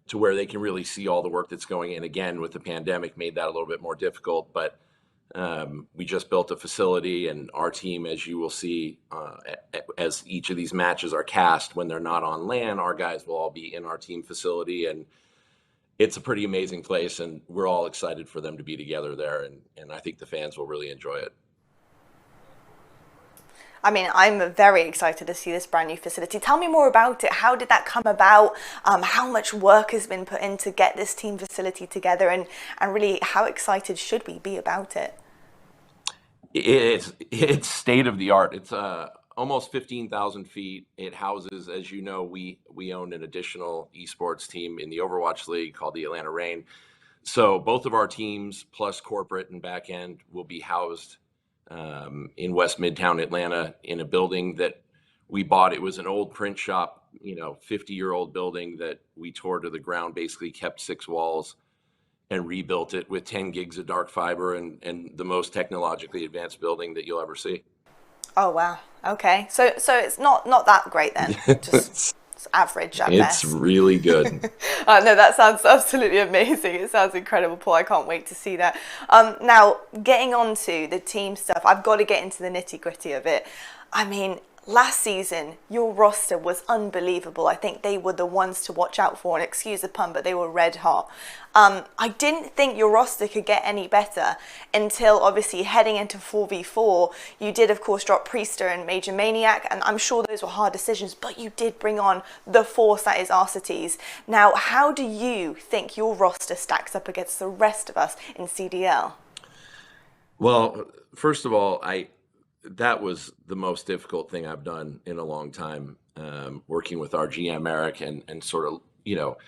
to where they can really see all the work that's going in. Again, with the pandemic, made that a little bit more difficult, but we just built a facility, and our team, as you will see, as each of these matches are cast, when they're not on LAN, our guys will all be in our team facility, and it's a pretty amazing place, and we're all excited for them to be together there, and I think the fans will really enjoy it. I mean, I'm very excited to see this brand new facility. Tell me more about it. How did that come about? How much work has been put in to get this team facility together, and really, how excited should we be about it? It's state of the art. It's almost 15,000 feet. It houses, as you know, we own an additional esports team in the Overwatch League called the Atlanta Reign. So both of our teams, plus corporate and back end, will be housed in West Midtown Atlanta in a building that we bought. It was an old print shop, you know, 50-year-old building that we tore to the ground, basically kept 6 walls and rebuilt it with 10 gigs of dark fiber and the most technologically advanced building that you'll ever see. Oh, wow. Okay. So it's not that great then. Just it's average at best. It's really good. No, that sounds absolutely amazing. It sounds incredible, Paul. I can't wait to see that. Now, getting on to the team stuff, I've got to get into the nitty-gritty of it. I mean, last season, your roster was unbelievable. I think they were the ones to watch out for, and excuse the pun, but they were red hot. I didn't think your roster could get any better until, obviously, heading into 4v4. You did, of course, drop Priestahh and MajorManiak, and I'm sure those were hard decisions, but you did bring on the force that is Arcitys. Now, how do you think your roster stacks up against the rest of us in CDL? Well, first of all, that was the most difficult thing I've done in a long time, working with our GM, Eric, and sort of, you know,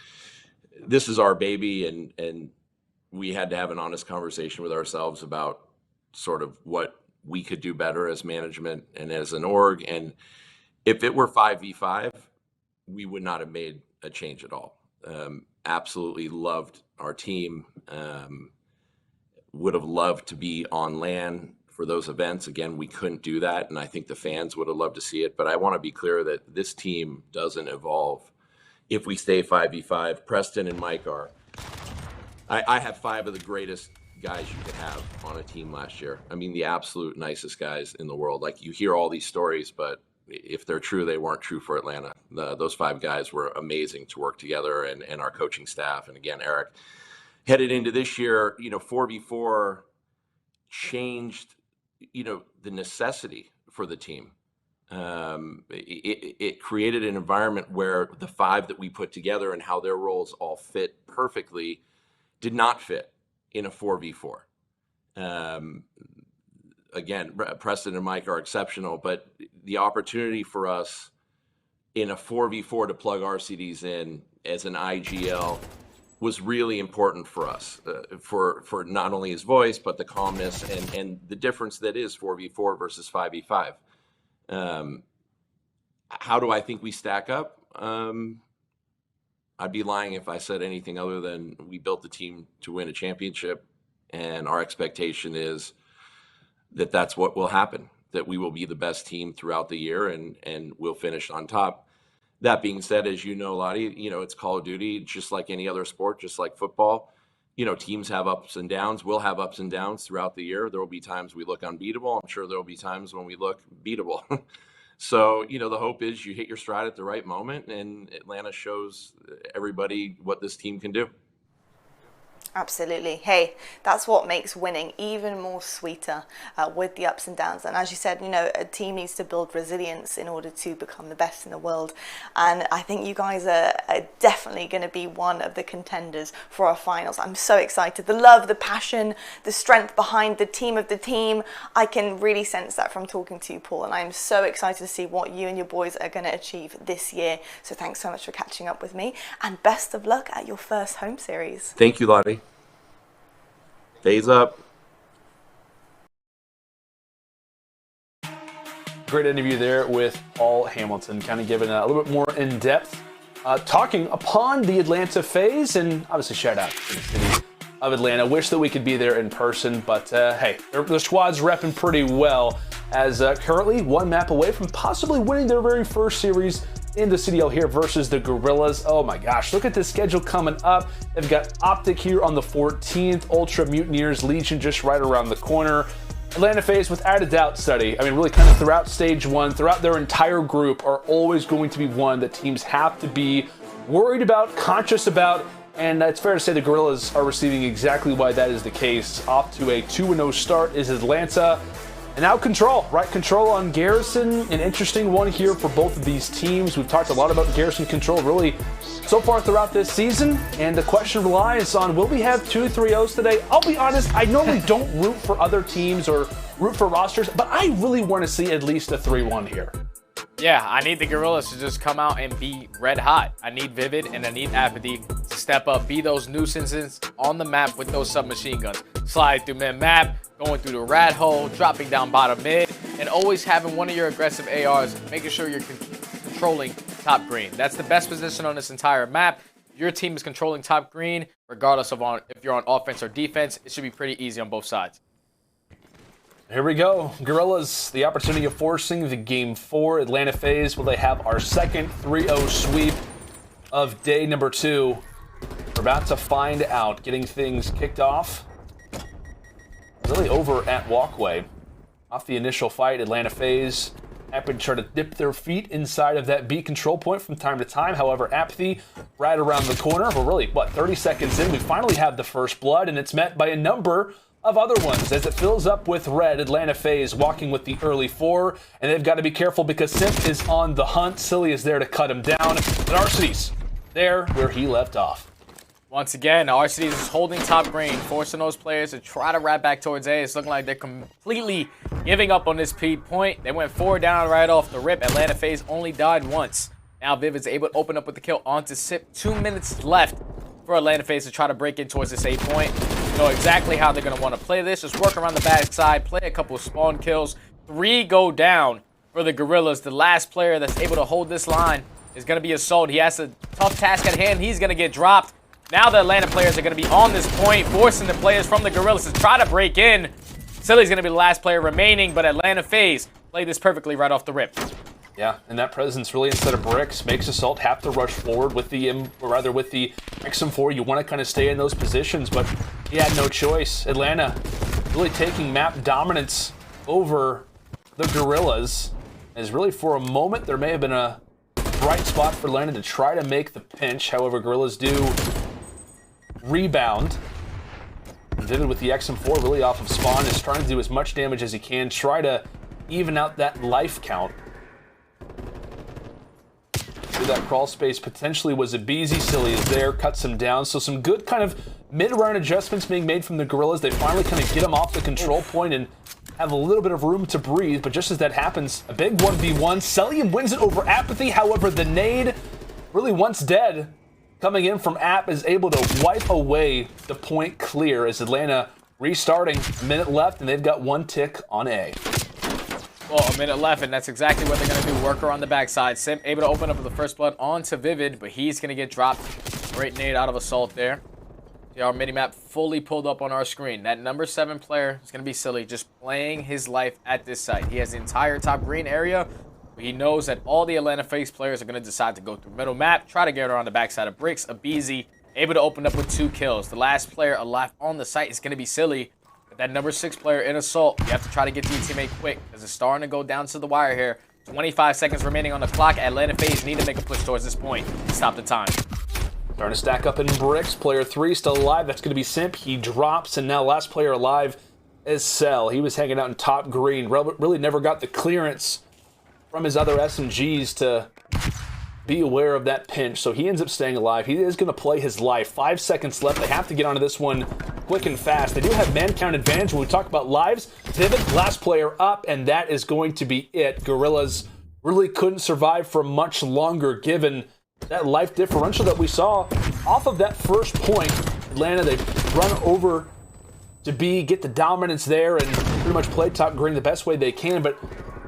this is our baby, and we had to have an honest conversation with ourselves about sort of what we could do better as management and as an org. And if it were 5v5, we would not have made a change at all. Absolutely loved our team, would have loved to be on LAN for those events. Again, we couldn't do that, and I think the fans would have loved to see it. But I want to be clear that this team doesn't evolve if we stay 5v5. Preston and Mike are, I have 5 of the greatest guys you could have on a team last year. I mean, the absolute nicest guys in the world. Like, you hear all these stories, but if they're true, they weren't true for Atlanta. Those 5 guys were amazing to work together, and our coaching staff. And again, Eric, headed into this year, 4v4 changed, the necessity for the team. It created an environment where the 5 that we put together and how their roles all fit perfectly did not fit in a 4v4. Again, Preston and Mike are exceptional, but the opportunity for us in a 4v4 to plug Arcitys in as an IGL was really important for us, for not only his voice, but the calmness and the difference that is 4v4 versus 5v5. How do I think we stack up? I'd be lying if I said anything other than we built the team to win a championship, and our expectation is that that's what will happen, that we will be the best team throughout the year and we'll finish on top. That being said, as you know, Lottie, it's Call of Duty, just like any other sport, just like football. Teams have ups and downs. We'll have ups and downs throughout the year. There will be times we look unbeatable. I'm sure there will be times when we look beatable. So, the hope is you hit your stride at the right moment, and Atlanta shows everybody what this team can do. Absolutely. Hey, that's what makes winning even more sweeter with the ups and downs. And as you said, a team needs to build resilience in order to become the best in the world. And I think you guys are definitely going to be one of the contenders for our finals. I'm so excited. The love, the passion, the strength behind the team of the team. I can really sense that from talking to you, Paul. And I'm so excited to see what you and your boys are going to achieve this year. So thanks so much for catching up with me. And best of luck at your first home series. Thank you, Lottie. FaZe up. Great interview there with Paul Hamilton, kind of giving a little bit more in depth, talking upon the Atlanta FaZe, and obviously shout out to the city of Atlanta. Wish that we could be there in person, but hey, the squad's repping pretty well, as currently 1 map away from possibly winning their very first series in the CDL here versus the Guerrillas. Oh my gosh, look at this schedule coming up. They've got OpTic here on the 14th, Ultra Mutineers Legion just right around the corner. Atlanta FaZe, without a doubt, Study. I mean, really kind of throughout stage 1, throughout their entire group, are always going to be one that teams have to be worried about, conscious about, and it's fair to say the Guerrillas are receiving exactly why that is the case. Off to a 2-0 start is Atlanta. And now Control, right? Control on Garrison, an interesting one here for both of these teams. We've talked a lot about Garrison Control really so far throughout this season, and the question relies on, will we have 2 3-0s today? I'll be honest, I normally don't root for other teams or root for rosters, but I really want to see at least a 3-1 here. Yeah, I need the Guerrillas to just come out and be red hot. I need Vivid and I need aBeZy to step up, be those nuisances on the map with those submachine guns. Slide through mid-map, going through the rat hole, dropping down bottom mid, and always having one of your aggressive ARs, making sure you're controlling top green. That's the best position on this entire map. Your team is controlling top green, regardless of if you're on offense or defense. It should be pretty easy on both sides. Here we go. Guerrillas, the opportunity of forcing the game 4. Atlanta FaZe, will they have our second 3-0 sweep of day number 2? We're about to find out. Getting things kicked off really over at Walkway. Off the initial fight, Atlanta FaZe happy to try to dip their feet inside of that B control point from time to time. However, aBeZy right around the corner. We're really, 30 seconds in, we finally have the first blood, and it's met by a number of other ones as it fills up with red. Atlanta FaZe walking with the early 4, and they've got to be careful because Simp is on the hunt. Cilly is there to cut him down, but Arcitys there where he left off. Once again, Arcitys is holding top green, forcing those players to try to wrap back towards A. It's looking like they're completely giving up on this P point. They went 4 down right off the rip. Atlanta FaZe only died once. Now Vivid's able to open up with the kill onto Sip. 2 minutes left for Atlanta FaZe to try to break in towards this A point. Know exactly how they're going to want to play this. Just work around the backside, play a couple of spawn kills. 3 go down for the Guerrillas. The last player that's able to hold this line is going to be Assault. He has a tough task at hand. He's going to get dropped. Now the Atlanta players are going to be on this point, forcing the players from the Guerrillas to try to break in. Cilly's going to be the last player remaining, but Atlanta FaZe played this perfectly right off the rip. Yeah, and that presence really, instead of bricks, makes Assault have to rush forward with the XM4. You want to kind of stay in those positions, but he had no choice. Atlanta really taking map dominance over the Guerrillas. as really for a moment there may have been a bright spot for Atlanta to try to make the pinch. However, Guerrillas do rebound. Vivid with the XM4 really off of spawn is trying to do as much damage as he can, try to even out that life count. Through that crawl space potentially was aBeZy. Cellium is there, cuts him down. So some good kind of mid-round adjustments being made from the Guerrillas. They finally kind of get him off the control point and have a little bit of room to breathe. But just as that happens, a big 1v1. Cellium wins it over aBeZy. However, the nade, really once dead, coming in from App is able to wipe away the point clear as Atlanta restarting. A minute left, and they've got one tick on A. Well, a minute left, and that's exactly what they're going to do. Røkkr on the backside. Simp able to open up with the first blood onto Vivid, but he's going to get dropped. Great nade out of Assault there. See our minimap fully pulled up on our screen. That number 7 player is going to be Cellium, just playing his life at this site. He has the entire top green area. But he knows that all the Atlanta FaZe players are going to decide to go through middle map, try to get around the backside of bricks. aBeZy able to open up with 2 kills. The last player alive on the site is going to be Cellium. That number 6 player in Assault, you have to try to get to your teammate quick because it's starting to go down to the wire here. 25 seconds remaining on the clock. Atlanta FaZe need to make a push towards this point and stop the time. Starting to stack up in bricks. Player 3 still alive. That's going to be Simp. He drops, and now last player alive is Cell. He was hanging out in top green. Really never got the clearance from his other SMGs to be aware of that pinch, so he ends up staying alive. He is going to play his life. 5 seconds left. They have to get onto this one quick and fast. They do have man count advantage when we talk about lives. Vivid, last player up, and that is going to be it. Guerrillas really couldn't survive for much longer given that life differential that we saw off of that first point. Atlanta, they run over to B, get the dominance there, and pretty much play top green the best way they can. But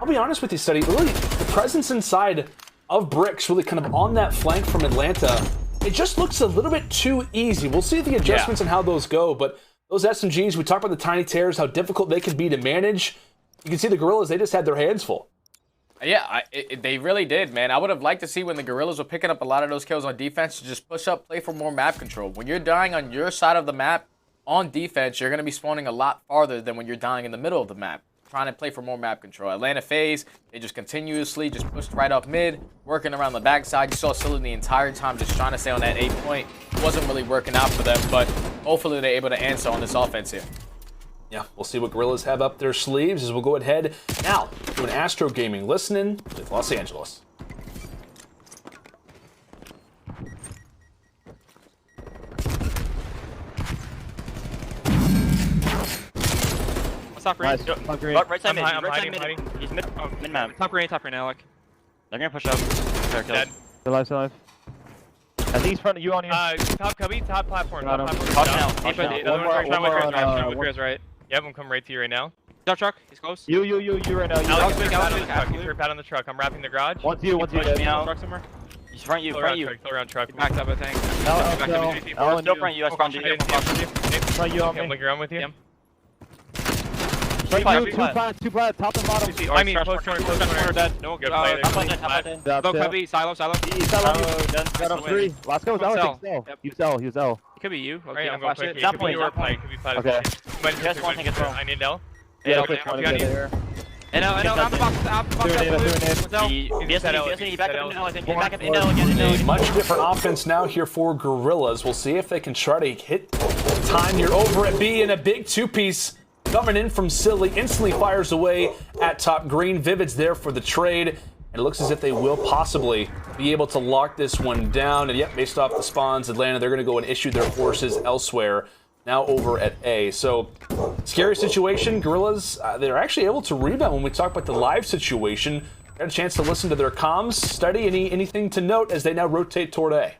I'll be honest with you, Study, really, the presence inside of bricks really kind of on that flank from Atlanta, it just looks a little bit too easy. We'll see the adjustments and how those go, but those SMGs, we talked about the tiny tears, how difficult they can be to manage. You can see the Guerrillas, they just had their hands full. Yeah, they really did, man. I would have liked to see when the Guerrillas were picking up a lot of those kills on defense to just push up, play for more map control. When you're dying on your side of the map on defense, you're going to be spawning a lot farther than when you're dying in the middle of the map, trying to play for more map control. Atlanta FaZe, they just continuously just pushed right up mid, working around the backside. You saw Cellium the entire time just trying to stay on that 8 point. It wasn't really working out for them, but hopefully they're able to answer on this offense here. Yeah, we'll see what Guerrillas have up their sleeves as we'll go ahead now to an Astro Gaming listening with Los Angeles. Top green. Top green. Right side mid. Right side mid. He's mid. Mid map. Top green, Alec. They're gonna push up. Dead. Still alive. I think he's front of you on you. Top cubby, top platform. Top platform. Watch now. One more. Right. Yep, I'm coming right to you right now. Truck. He's close. You right now. Alex, keep pad on the truck. I'm wrapping the garage. One to you. Truck somewhere. He's front you. Still around truck. Backed up, I think. No front you. I spawned you. Front you on me. I'm looking around with you. Two plat, top and bottom. I mean, close corner dead. No good play there. Low cubby, silo. Got him 3. Last go was L. He was L. It could be you. Okay, I'm going quick. Top point. It could be flat as well. I need L. Yeah, okay. And on the box. Much different offense now here for Guerrillas. We'll see if they can try to hit time here over at B in a big 2-piece. Coming in from Cellium, instantly fires away at top green. Vivid's there for the trade, and it looks as if they will possibly be able to lock this one down. And yep, based off the spawns, Atlanta, they're going to go and issue their forces elsewhere, now over at A. So, scary situation. Guerrillas, they're actually able to rebound when we talk about the live situation. Got a chance to listen to their comms, study anything to note as they now rotate toward A.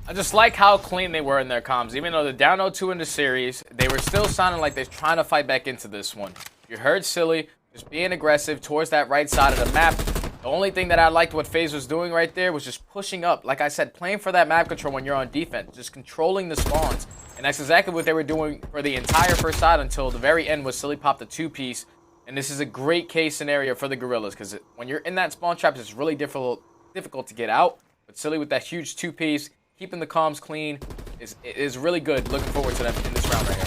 I just like how clean they were in their comms. Even though they're down 0-2 in the series, they were still sounding like they're trying to fight back into this one. You heard Cellium just being aggressive towards that right side of the map. The only thing that I liked what FaZe was doing right there was just pushing up. Like I said, playing for that map control when you're on defense, just controlling the spawns. And that's exactly what they were doing for the entire first side until the very end was Cellium popped a 2-piece. And this is a great case scenario for the Guerrillas because when you're in that spawn trap, it's really difficult to get out. But Cellium with that huge 2-piece, keeping the comms clean is really good. Looking forward to them in this round right here.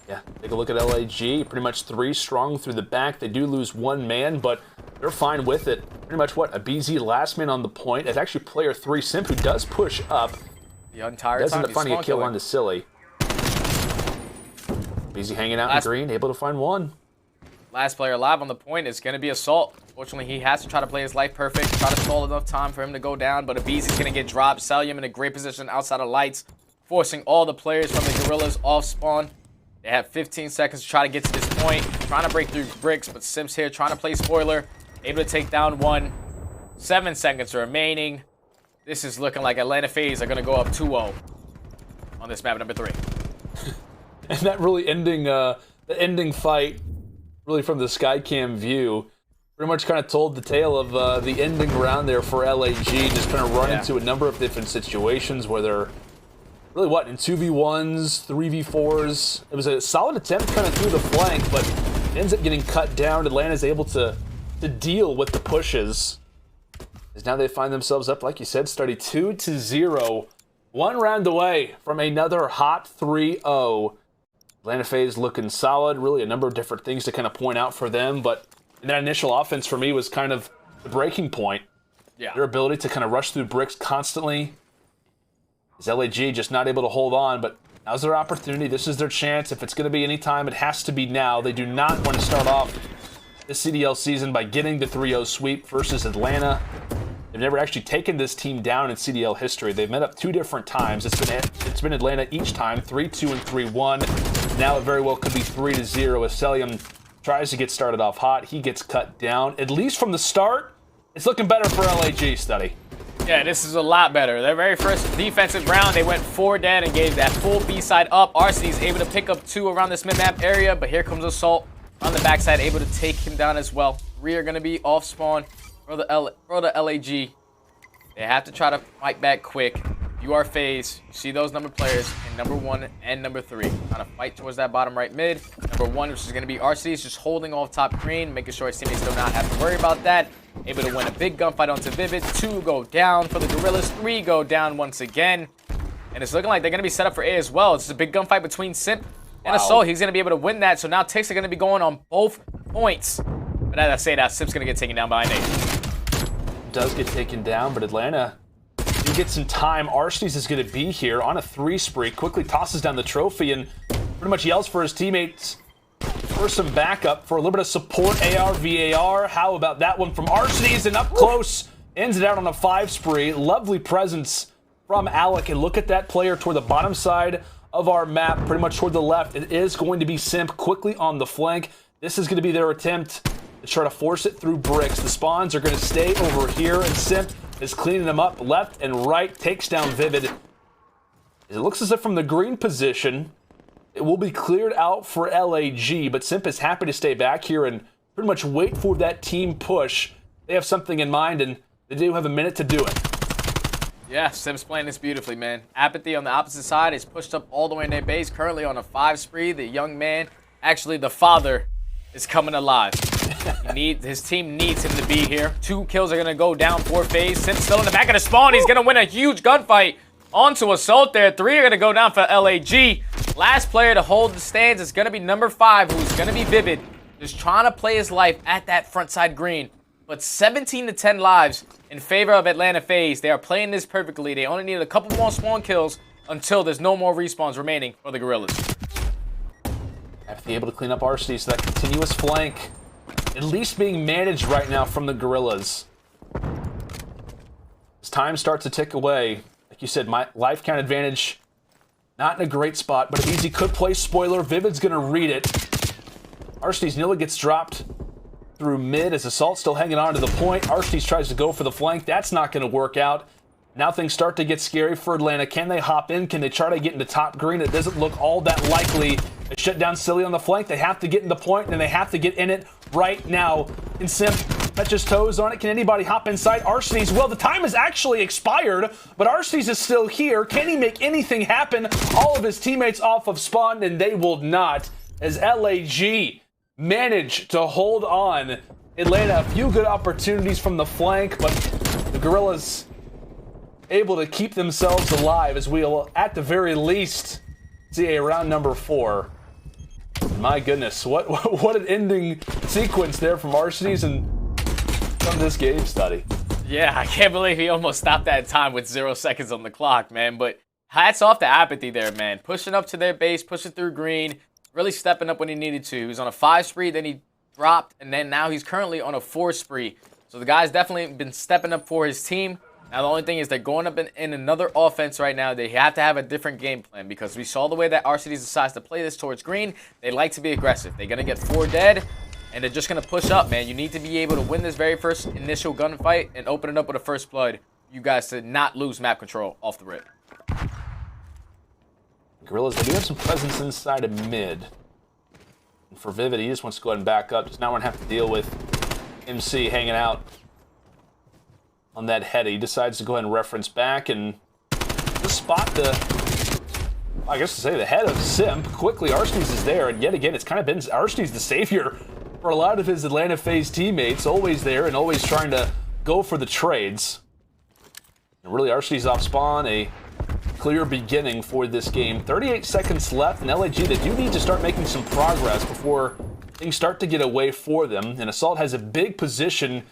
Yeah, take a look at LAG. Pretty much 3 strong through the back. They do lose 1 man, but they're fine with it. Pretty much what? aBeZy last man on the point. It's actually player 3, Simp, who does push up. The entire does time. end up finding a kill on the Silly. aBeZy hanging out in green, able to find one. Last player alive on the point is going to be Assault. Fortunately, he has to try to play his life perfect, try to stall enough time for him to go down, but aBeZy's going to get dropped. Cellium in a great position outside of lights, forcing all the players from the Guerrillas off spawn. They have 15 seconds to try to get to this point, trying to break through bricks, but Simp's here trying to play spoiler, able to take down one. 7 seconds remaining. This is looking like Atlanta FaZe are going to go up 2-0 on this map number 3. And that really ending, the ending fight, really from the Skycam view, pretty much kind of told the tale of the ending round there for LAG. Just kind of run into a number of different situations where they're really in 2v1s, 3v4s. It was a solid attempt kind of through the flank, but it ends up getting cut down. Atlanta's able to deal with the pushes. As now they find themselves up, like you said, Study 2-0. 1 round away from another hot 3-0. Atlanta FaZe looking solid. Really a number of different things to kind of point out for them, but that initial offense for me was kind of the breaking point. Yeah. Their ability to kind of rush through bricks constantly. Is LAG just not able to hold on, but now's their opportunity. This is their chance. If it's going to be any time, it has to be now. They do not want to start off this CDL season by getting the 3-0 sweep versus Atlanta. They've never actually taken this team down in CDL history. They've met up 2 different times. It's been Atlanta each time, 3-2 and 3-1. Now it very well could be 3-0 as Cellium tries to get started off hot. He gets cut down. At least from the start, it's looking better for LAG, Study. Yeah, this is a lot better. Their very first defensive round, they went 4 dead and gave that full B side up. Arcitys able to pick up 2 around this mid-map area, but here comes Assault on the backside, able to take him down as well. 3 are going to be off spawn for the LAG. They have to try to fight back quick. You are FaZe. You see those number players in number 1 and number 3. Trying to fight towards that bottom right mid. Number 1, which is going to be Arcitys, just holding off top green, making sure his teammates do not have to worry about that. Able to win a big gunfight onto Vivid. 2 go down for the Guerrillas. 3 go down once again. And it's looking like they're going to be set up for A as well. It's a big gunfight between Simp and Assault. He's going to be able to win that. So now ticks are going to be going on both points. But as I say that, Simp's going to get taken down by Nate. Does get taken down, but Atlanta, you get some time. Arcitys is going to be here on a 3 spree. Quickly tosses down the trophy and pretty much yells for his teammates for some backup, for a little bit of support. AR, VAR. How about that one from Arcitys? And up close, ends it out on a 5 spree. Lovely presence from aLLeY. And look at that player toward the bottom side of our map, pretty much toward the left. It is going to be Simp quickly on the flank. This is going to be their attempt to try to force it through bricks. The spawns are going to stay over here, and Simp is cleaning them up left and right, takes down Vivid. It looks as if from the green position, it will be cleared out for LAG, but Simp is happy to stay back here and pretty much wait for that team push. They have something in mind, and they do have a minute to do it. Yeah, Simp's playing this beautifully, man. Apathy on the opposite side is pushed up all the way in their base, currently on a 5 spree. The young man, actually the father, is coming alive. His team needs him to be here. 2 kills are going to go down for FaZe. Simp still in the back of the spawn. He's going to win a huge gunfight onto Assault there. 3 are going to go down for LAG. Last player to hold the stands is going to be number 5, who's going to be Vivid. Just trying to play his life at that front side green. But 17-10 lives in favor of Atlanta FaZe. They are playing this perfectly. They only need a couple more spawn kills until there's no more respawns remaining for the Guerrillas. Have to be able to clean up Arcitys, so that continuous flank at least being managed right now from the Guerrillas. As time starts to tick away, like you said, my life count advantage not in a great spot, but aBeZy could play spoiler. Vivid's going to read it. Arcitys nearly gets dropped through mid as Assault still hanging on to the point. Arcitys tries to go for the flank. That's not going to work out. Now things start to get scary for Atlanta. Can they hop in? Can they try to get into top green? It doesn't look all that likely. They shut down Silly on the flank. They have to get in the point, and they have to get in it right now. Can Simp touch his toes on it? Can anybody hop inside? Arcitys, well, the time has actually expired, but Arcitys is still here. Can he make anything happen? All of his teammates off of spawn, and they will not, as LAG manage to hold on. Atlanta, a few good opportunities from the flank, but the Guerrillas able to keep themselves alive, as we'll, at the very least, see a round number 4. My goodness, what an ending sequence there from Arcitys, and from this game study. Yeah, I can't believe he almost stopped that time with 0 seconds on the clock, man. But hats off to aBeZy there, man. Pushing up to their base, pushing through green, really stepping up when he needed to. He was on a 5 spree, then he dropped, and then now he's currently on a 4 spree. So the guy's definitely been stepping up for his team. Now the only thing is they're going up in another offense right now. They have to have a different game plan because we saw the way that Arcitys decides to play this towards green. They like to be aggressive. They're going to get 4 dead. And they're just going to push up, man. You need to be able to win this very first initial gunfight and open it up with a first blood. You guys to not lose map control off the rip. Guerrillas, they do have some presence inside of mid. And for Vivid, he just wants to go ahead and back up. Does not want to have to deal with MC hanging out on that head. He decides to go ahead and reference back and just spot the, I guess to say, the head of Simp. Quickly, Arcitys is there, and yet again, it's kind of been Arcitys the savior for a lot of his Atlanta FaZe teammates, always there and always trying to go for the trades. And really, Arcitys off spawn, a clear beginning for this game. 38 seconds left, and LAG, they do need to start making some progress before things start to get away for them. And Assault has a big position.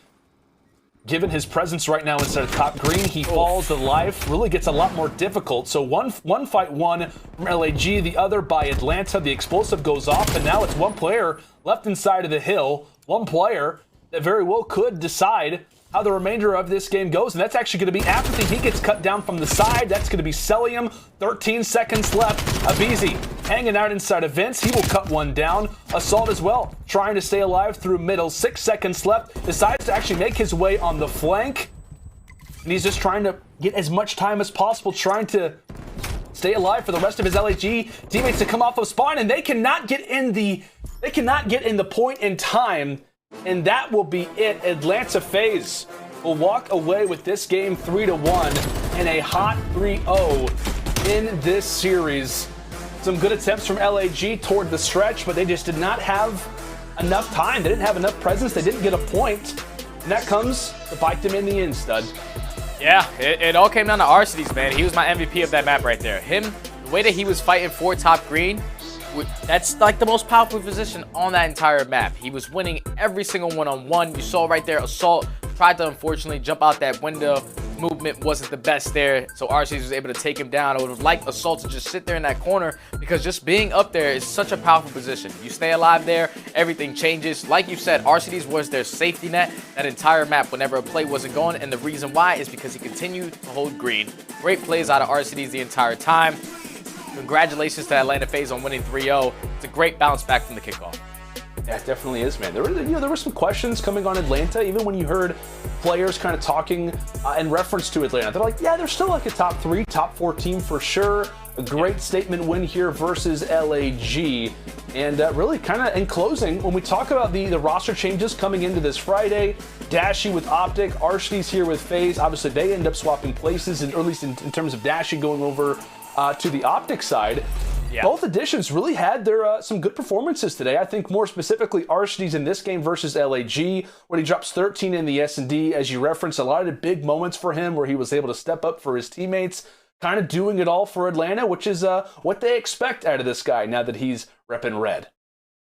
Given his presence right now inside of top green, he falls to life. Really gets a lot more difficult. So one fight won from LAG, the other by Atlanta. The explosive goes off, and now it's one player left inside of the hill. One player that very well could decide how the remainder of this game goes, and that's actually going to be aBeZy. He gets cut down from the side. That's going to be Cellium. 13 seconds left. aBeZy hanging out inside of Vince. He will cut one down. Assault as well, trying to stay alive through middle. 6 seconds left. Decides to actually make his way on the flank. And he's just trying to get as much time as possible, trying to stay alive for the rest of his LAG teammates to come off of spawn, and they cannot get in the point in time. And that will be it. Atlanta FaZe will walk away with this game 3-1 and a hot 3-0 in this series. Some good attempts from LAG toward the stretch, but they just did not have enough time. They didn't have enough presence. They didn't get a point. And that comes to bite them in the end, stud. Yeah, it all came down to Arcitys, man. He was my MVP of that map right there. Him, the way that he was fighting for top green, that's like the most powerful position on that entire map. He was winning every single one-on-one. You saw right there, Assault tried to unfortunately jump out that window. Movement wasn't the best there, so Arcitys was able to take him down. I would have liked Assault to just sit there in that corner because just being up there is such a powerful position. You stay alive there, everything changes. Like you said, Arcitys was their safety net that entire map whenever a play wasn't going, and the reason why is because he continued to hold green. Great plays out of Arcitys the entire time. Congratulations to Atlanta FaZe on winning 3-0. It's a great bounce back from the kickoff. Yeah, it definitely is, man. There were some questions coming on Atlanta, even when you heard players kind of talking in reference to Atlanta. They're like, yeah, they're still like a top 3, top 4 team for sure. A great statement win here versus LAG. And really kind of in closing, when we talk about the roster changes coming into this Friday, Dashy with OpTic, Arcitys here with FaZe. Obviously, they end up swapping places, and or at least in terms of Dashy going over to the OpTic side. Yeah. Both additions really had their some good performances today. I think more specifically Arcitys in this game versus LAG, when he drops 13 in the S&D, as you referenced, a lot of the big moments for him where he was able to step up for his teammates, kind of doing it all for Atlanta, which is what they expect out of this guy now that he's repping red.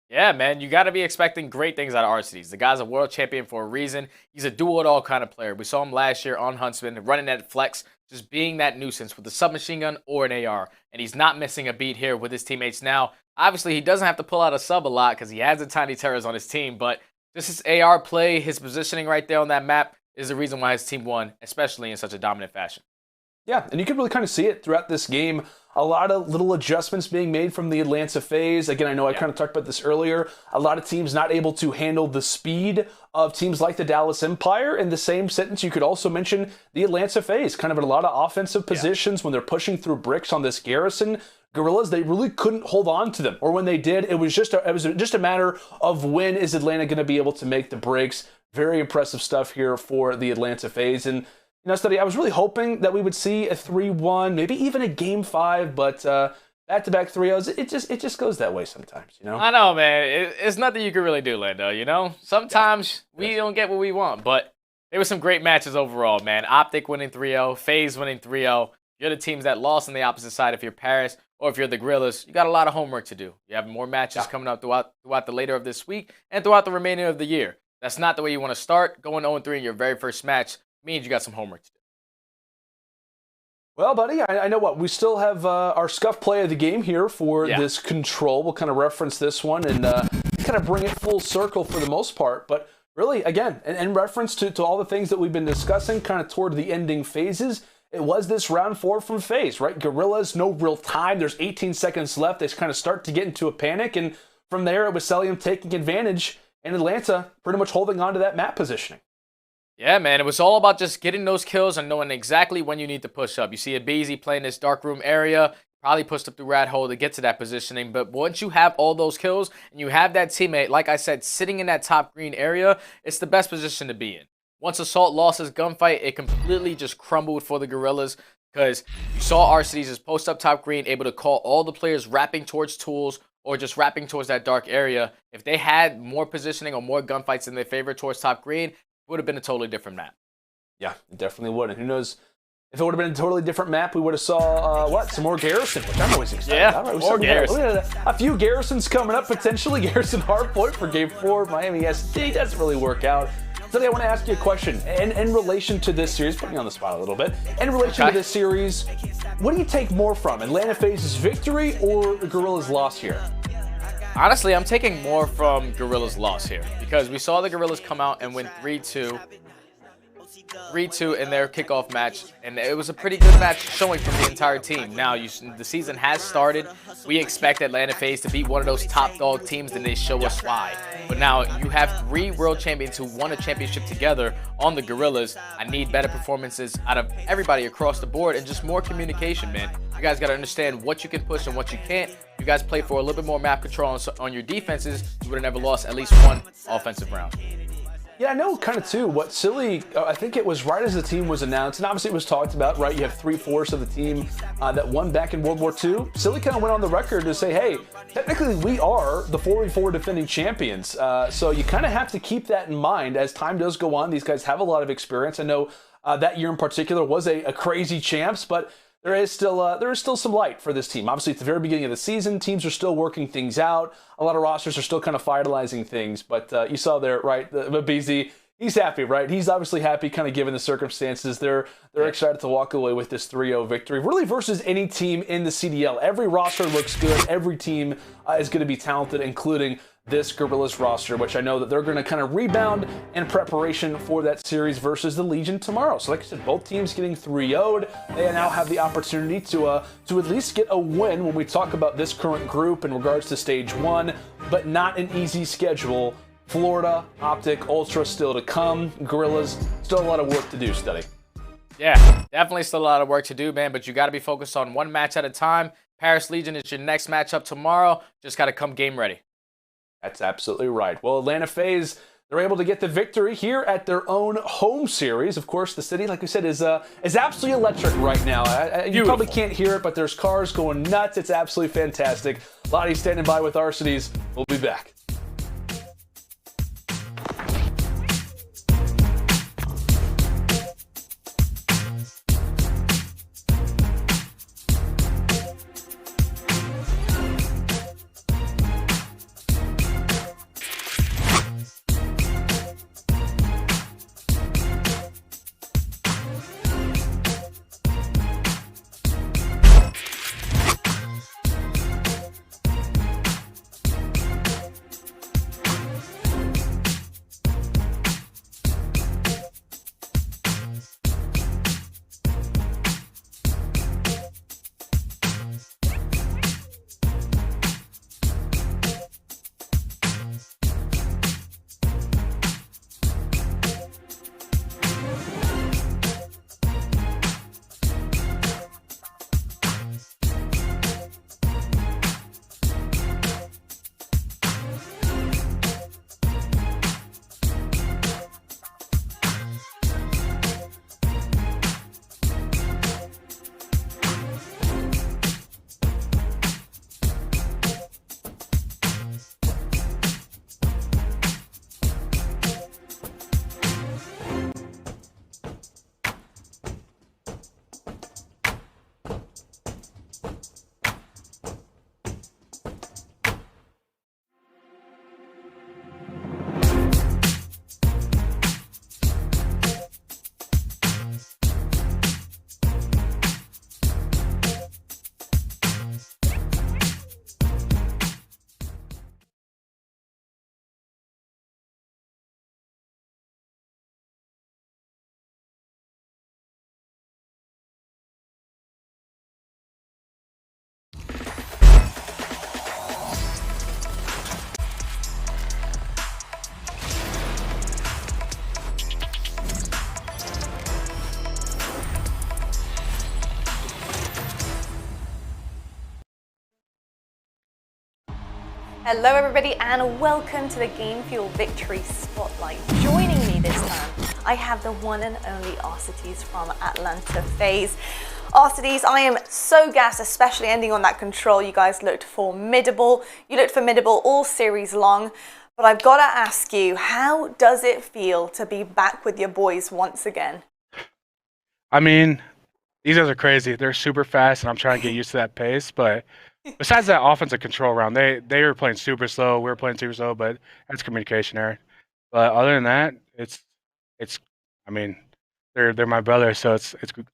Yeah, man, you got to be expecting great things out of Arcitys. The guy's a world champion for a reason. He's a do-it-all kind of player. We saw him last year on Huntsman, running that flex, just being that nuisance with a submachine gun or an AR. And he's not missing a beat here with his teammates now. Obviously, he doesn't have to pull out a sub a lot because he has the Tiny Terrors on his team, but just his AR play, his positioning right there on that map is the reason why his team won, especially in such a dominant fashion. Yeah, and you can really kind of see it throughout this game. A lot of little adjustments being made from the Atlanta FaZe. Again, I know I kind of talked about this earlier. A lot of teams not able to handle the speed of teams like the Dallas Empire. In the same sentence, you could also mention the Atlanta FaZe, kind of in a lot of offensive positions when they're pushing through bricks on this garrison. Guerrillas, they really couldn't hold on to them. Or when they did, it was just a matter of when is Atlanta going to be able to make the breaks. Very impressive stuff here for the Atlanta FaZe. And you know, Study, I was really hoping that we would see a 3-1, maybe even a Game 5, but back-to-back 3-0s, it just goes that way sometimes, you know? I know, man. It's nothing you can really do, Lando, you know? Sometimes we don't get what we want, but there were some great matches overall, man. OpTic winning 3-0, FaZe winning 3-0. You're the teams that lost on the opposite side. If you're Paris or if you're the Guerrillas, you got a lot of homework to do. You have more matches coming up throughout the later of this week and throughout the remainder of the year. That's not the way you want to start. Going 0-3 in your very first match means you got some homework to do. Well, buddy, I know what. We still have our Scuff play of the game here for this control. We'll kind of reference this one and kind of bring it full circle for the most part. But really, again, in reference to all the things that we've been discussing kind of toward the ending phases, it was this round 4 from FaZe, right? Guerrillas, no real time. There's 18 seconds left. They kind of start to get into a panic. And from there, it was Cellium taking advantage and Atlanta pretty much holding on to that map positioning. Yeah, man, it was all about just getting those kills and knowing exactly when you need to push up. You see aBeZy playing this dark room area, probably pushed up the rat hole to get to that positioning. But once you have all those kills and you have that teammate, like I said, sitting in that top green area, it's the best position to be in. Once Assault lost his gunfight, it completely just crumbled for the Guerrillas because you saw Arcitys post up top green, able to call all the players wrapping towards tools or just wrapping towards that dark area. If they had more positioning or more gunfights in their favor towards top green, it would have been a totally different map. Yeah, it definitely would. And who knows, if it would have been a totally different map, we would have saw, some more Garrison, which I'm always excited about. Yeah, more Garrison. We had a few Garrisons coming up, potentially. Garrison Hardpoint for Game 4. Miami SD doesn't really work out. Today I want to ask you a question in relation to this series, putting you on the spot a little bit. In relation to this series, what do you take more from? Atlanta FaZe's victory or the Guerrillas' loss here? Honestly, I'm taking more from Guerrillas' loss here because we saw the Guerrillas come out and win 3-2 in their kickoff match, and it was a pretty good match showing from the entire team. Now, the season has started. We expect Atlanta FaZe to be one of those top dog teams, and they show us why. But now you have 3 world champions who won a championship together on the Guerrillas. I need better performances out of everybody across the board and just more communication, man. You guys got to understand what you can push and what you can't. You guys play for a little bit more map control on your defenses, you would have never lost at least one offensive round. Yeah, I know kind of too. What Silly, I think it was right as the team was announced, and obviously it was talked about, right? You have 3/4 of the team that won back in World War II. Silly kind of went on the record to say, hey, technically we are the 4v4 defending champions. So you kind of have to keep that in mind as time does go on. These guys have a lot of experience. I know that year in particular was a crazy champs, but there is still some light for this team. Obviously, it's the very beginning of the season. Teams are still working things out. A lot of rosters are still kind of finalizing things. But you saw there, right, aBeZy, he's happy, right? He's obviously happy kind of given the circumstances. They're excited to walk away with this 3-0 victory, really versus any team in the CDL. Every roster looks good. Every team is going to be talented, including this Guerrillas roster, which I know that they're going to kind of rebound in preparation for that series versus the Legion tomorrow. So like I said, both teams getting 3-0'd. They now have the opportunity to at least get a win when we talk about this current group in regards to stage 1, but not an easy schedule. Florida, OpTic, Ultra still to come. Guerrillas, still a lot of work to do, Steady. Yeah, definitely still a lot of work to do, man, but you got to be focused on one match at a time. Paris Legion is your next matchup tomorrow. Just got to come game ready. That's absolutely right. Well, Atlanta FaZe, they're able to get the victory here at their own home series. Of course, the city, like we said, is absolutely electric right now. You probably can't hear it, but there's cars going nuts. It's absolutely fantastic. Lottie's standing by with Arcitys. We'll be back. Hello everybody and welcome to the Game Fuel Victory Spotlight. Joining me this time, I have the one and only Arcitys from Atlanta FaZe. Arcitys, I am so gassed, especially ending on that control. You guys looked formidable. You looked formidable all series long. But I've got to ask you, how does it feel to be back with your boys once again? I mean, these guys are crazy. They're super fast, and I'm trying to get used to that pace, but besides that offensive control round, they were playing super slow. We were playing super slow, but that's communication error. But other than that, it's. I mean, they're my brothers, so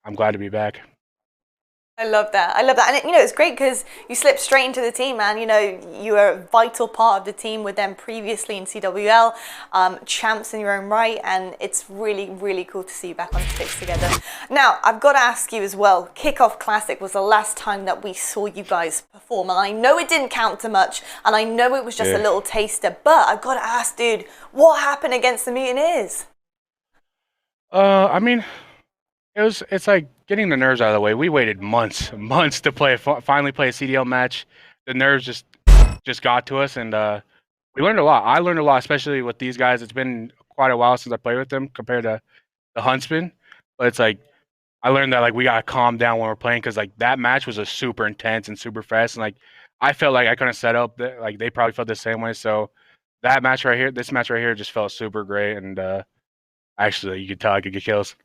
I'm glad to be back. I love that. I love that. And it's great because you slipped straight into the team, man. You were a vital part of the team with them previously in CWL, champs in your own right, and it's really, really cool to see you back on sticks together. Now, I've got to ask you as well, Kickoff Classic was the last time that we saw you guys perform, and I know it didn't count to much, and I know it was just a little taster, but I've got to ask, dude, what happened against the Mutineers? I mean, it's like getting the nerves out of the way. We waited months to finally play a CDL match. The nerves just got to us, and we learned a lot. I learned a lot, especially with these guys. It's been quite a while since I played with them compared to the Huntsman, but it's like I learned that we gotta calm down when we're playing because that match was a super intense and super fast, and I felt like I couldn't set up. They probably felt the same way. So this match right here, just felt super great, and actually you could tell I could get kills.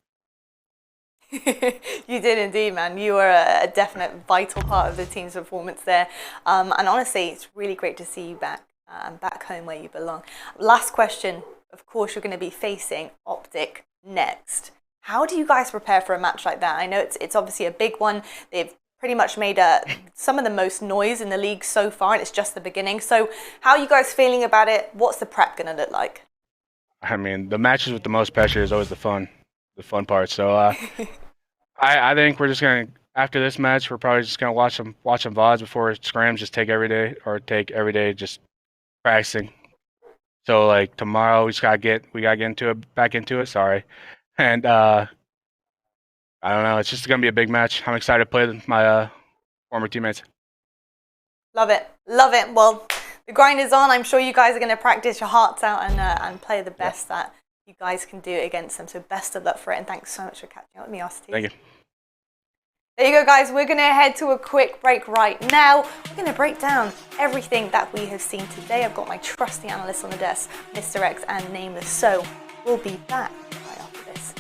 You did indeed, man. You were a definite vital part of the team's performance there. And honestly, it's really great to see you back home where you belong. Last question. Of course, you're going to be facing OpTic next. How do you guys prepare for a match like that? I know it's obviously a big one. They've pretty much made some of the most noise in the league so far, and it's just the beginning. So how are you guys feeling about it? What's the prep going to look like? I mean, the matches with the most pressure is always the fun part. So I think we're just gonna, after this match, we're probably just gonna watch some VODs before scrims. Just take every day just practicing. So tomorrow we gotta get back into it. Sorry, and I don't know. It's just gonna be a big match. I'm excited to play with my former teammates. Love it, love it. Well, the grind is on. I'm sure you guys are gonna practice your hearts out and play the best that you guys can do against them. So best of luck for it, and thanks so much for catching up with me, Arcitys. Thank you. There you go, guys. We're going to head to a quick break right now. We're going to break down everything that we have seen today. I've got my trusty analyst on the desk, Mr. X and Nameless. So we'll be back right after this.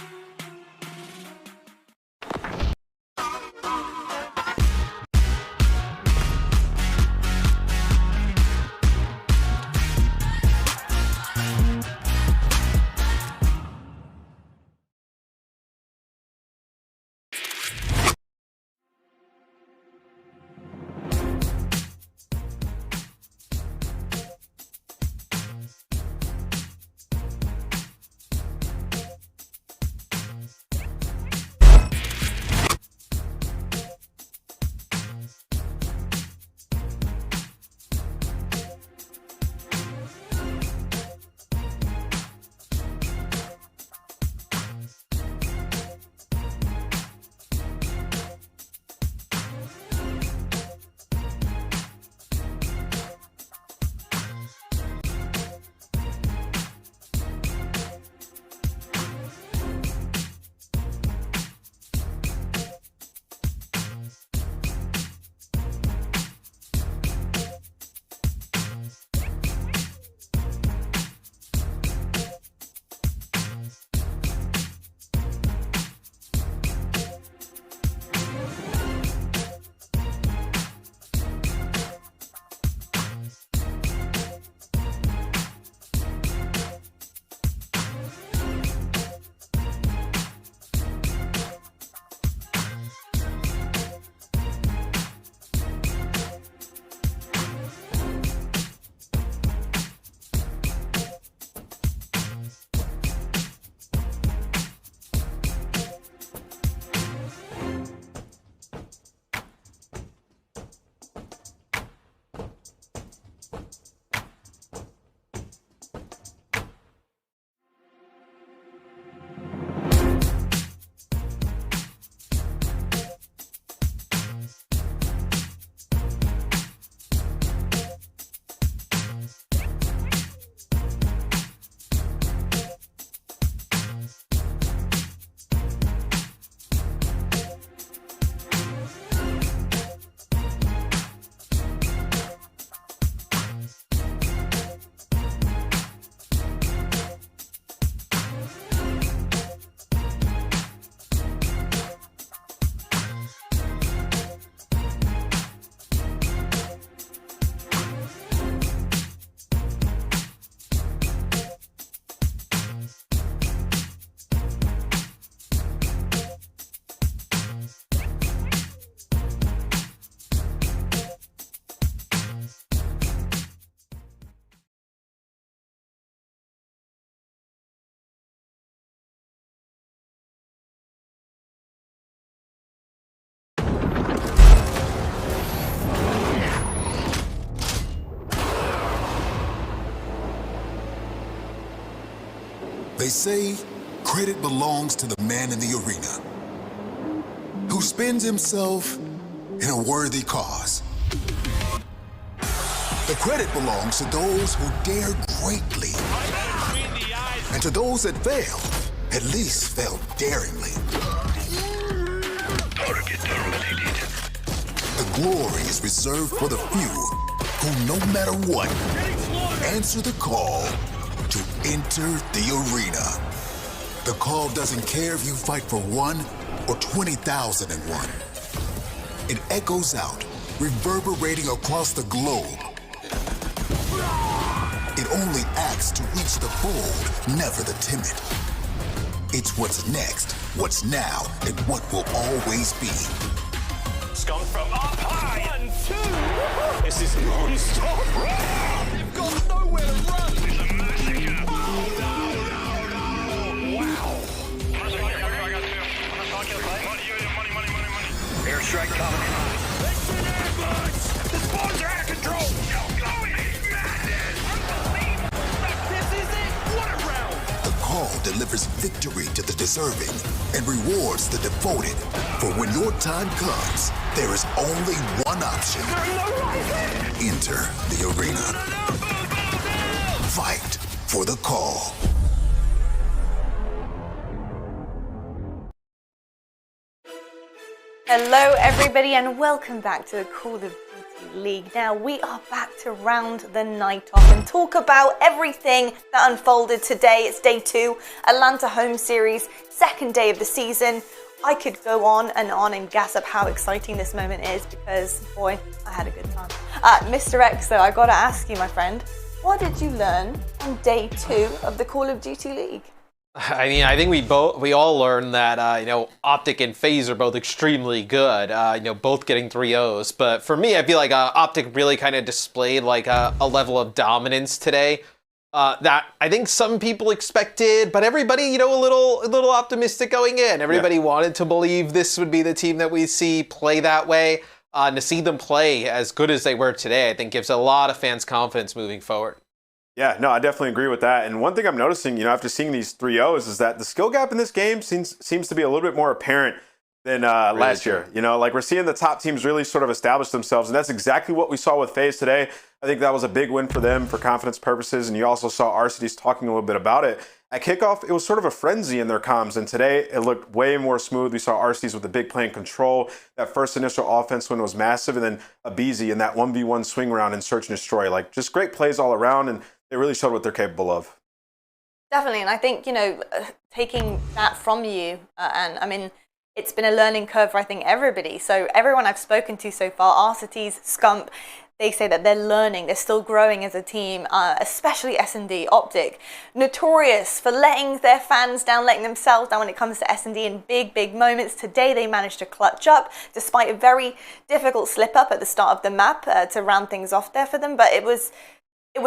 They say credit belongs to the man in the arena who spends himself in a worthy cause. The credit belongs to those who dare greatly. And to those that fail, at least fail daringly. Target terminated. The glory is reserved for the few who, no matter what, answer the call to enter the arena. The call doesn't care if you fight for 1 or 20,001. It echoes out, reverberating across the globe. It only acts to reach the bold, never the timid. It's what's next, what's now, and what will always be. Scump from up high. 1, 2. This is non-stop. They've got nowhere to run. It's a massacre. Oh, no. Wow. Airstrike coming. It's an ambush. The spawns are out of control. Call delivers victory to the deserving and rewards the devoted. For when your time comes, there is only one option. Enter the arena. Fight for the call. Hello everybody and welcome back to the Call of Duty League. Now we are back to round the night off and talk about everything that unfolded today. It's day 2, Atlanta home series, second day of the season. I could go on and gas up how exciting this moment is because, boy, I had a good time. Mr. X, though, I gotta ask you, my friend, what did you learn on day 2 of the Call of Duty League? I mean, I think we all learned that OpTic and FaZe are both extremely good. Both getting 3-0s. But for me, I feel like OpTic really kind of displayed like a level of dominance today that I think some people expected, but everybody a little optimistic going in. Everybody wanted to believe this would be the team that we see play that way. And to see them play as good as they were today, I think gives a lot of fans confidence moving forward. Yeah, no, I definitely agree with that. And one thing I'm noticing, after seeing these 3-0s is that the skill gap in this game seems to be a little bit more apparent than last year. Like we're seeing the top teams really sort of establish themselves, and that's exactly what we saw with FaZe today. I think that was a big win for them for confidence purposes, and you also saw Arcitys talking a little bit about it. At kickoff, it was sort of a frenzy in their comms, and today it looked way more smooth. We saw Arcitys with the big play and control. That first initial offense win was massive, and then aBeZy in that 1v1 swing round and search and destroy. Like, just great plays all around, and they really showed what they're capable of. Definitely, and I think, taking that from you, and I mean, it's been a learning curve for, I think, everybody. So everyone I've spoken to so far, Arcitys, Scump, they say that they're learning, they're still growing as a team, especially S&D, OpTic, notorious for letting their fans down, letting themselves down when it comes to S&D in big, big moments. Today they managed to clutch up, despite a very difficult slip-up at the start of the map to round things off there for them, but it was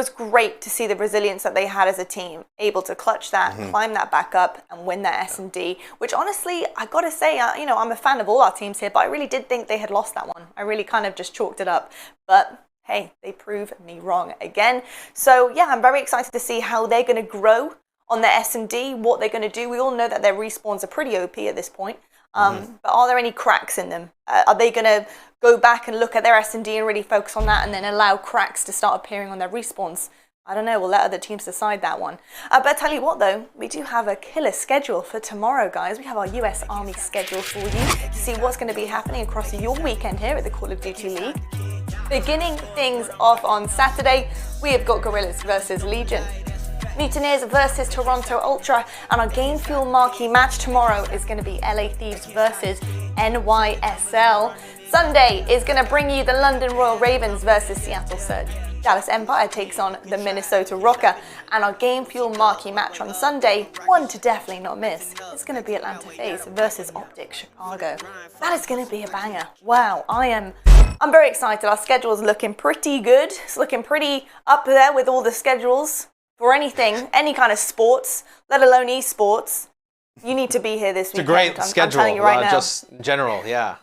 great to see the resilience that they had as a team, able to clutch that, climb that back up, and win that S&D, which honestly, I gotta say, I'm a fan of all our teams here, but I really did think they had lost that one. I really kind of just chalked it up. But hey, they proved me wrong again. So yeah, I'm very excited to see how they're gonna grow on their S&D, what they're gonna do. We all know that their respawns are pretty OP at this point. But are there any cracks in them? Are they going to go back and look at their S&D and really focus on that and then allow cracks to start appearing on their respawns? I don't know. We'll let other teams decide that one. But I tell you what, though, we do have a killer schedule for tomorrow, guys. We have our US Army schedule for you to see what's going to be happening across your weekend here at the Call of Duty League. Beginning things off on Saturday, we have got Guerrillas versus Legion. Mutineers versus Toronto Ultra, and our Game Fuel marquee match tomorrow is going to be LA Thieves versus NYSL. Sunday is going to bring you the London Royal Ravens versus Seattle Surge. Dallas Empire takes on the Minnesota Røkkr, and our Game Fuel marquee match on Sunday, one to definitely not miss, is going to be Atlanta FaZe versus OpTic Chicago. That is going to be a banger. Wow, I'm very excited. Our schedule is looking pretty good. It's looking pretty up there with all the schedules. For anything, any kind of sports, let alone esports, you need to be here this weekend. It's a great schedule, I'm telling you right now. just in general, yeah.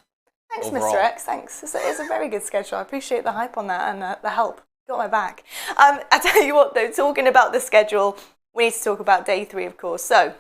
Thanks, overall. Mr. X, thanks. It's a very good schedule. I appreciate the hype on that and the help. Got my back. I tell you what, though, talking about the schedule, we need to talk about day 3, of course. So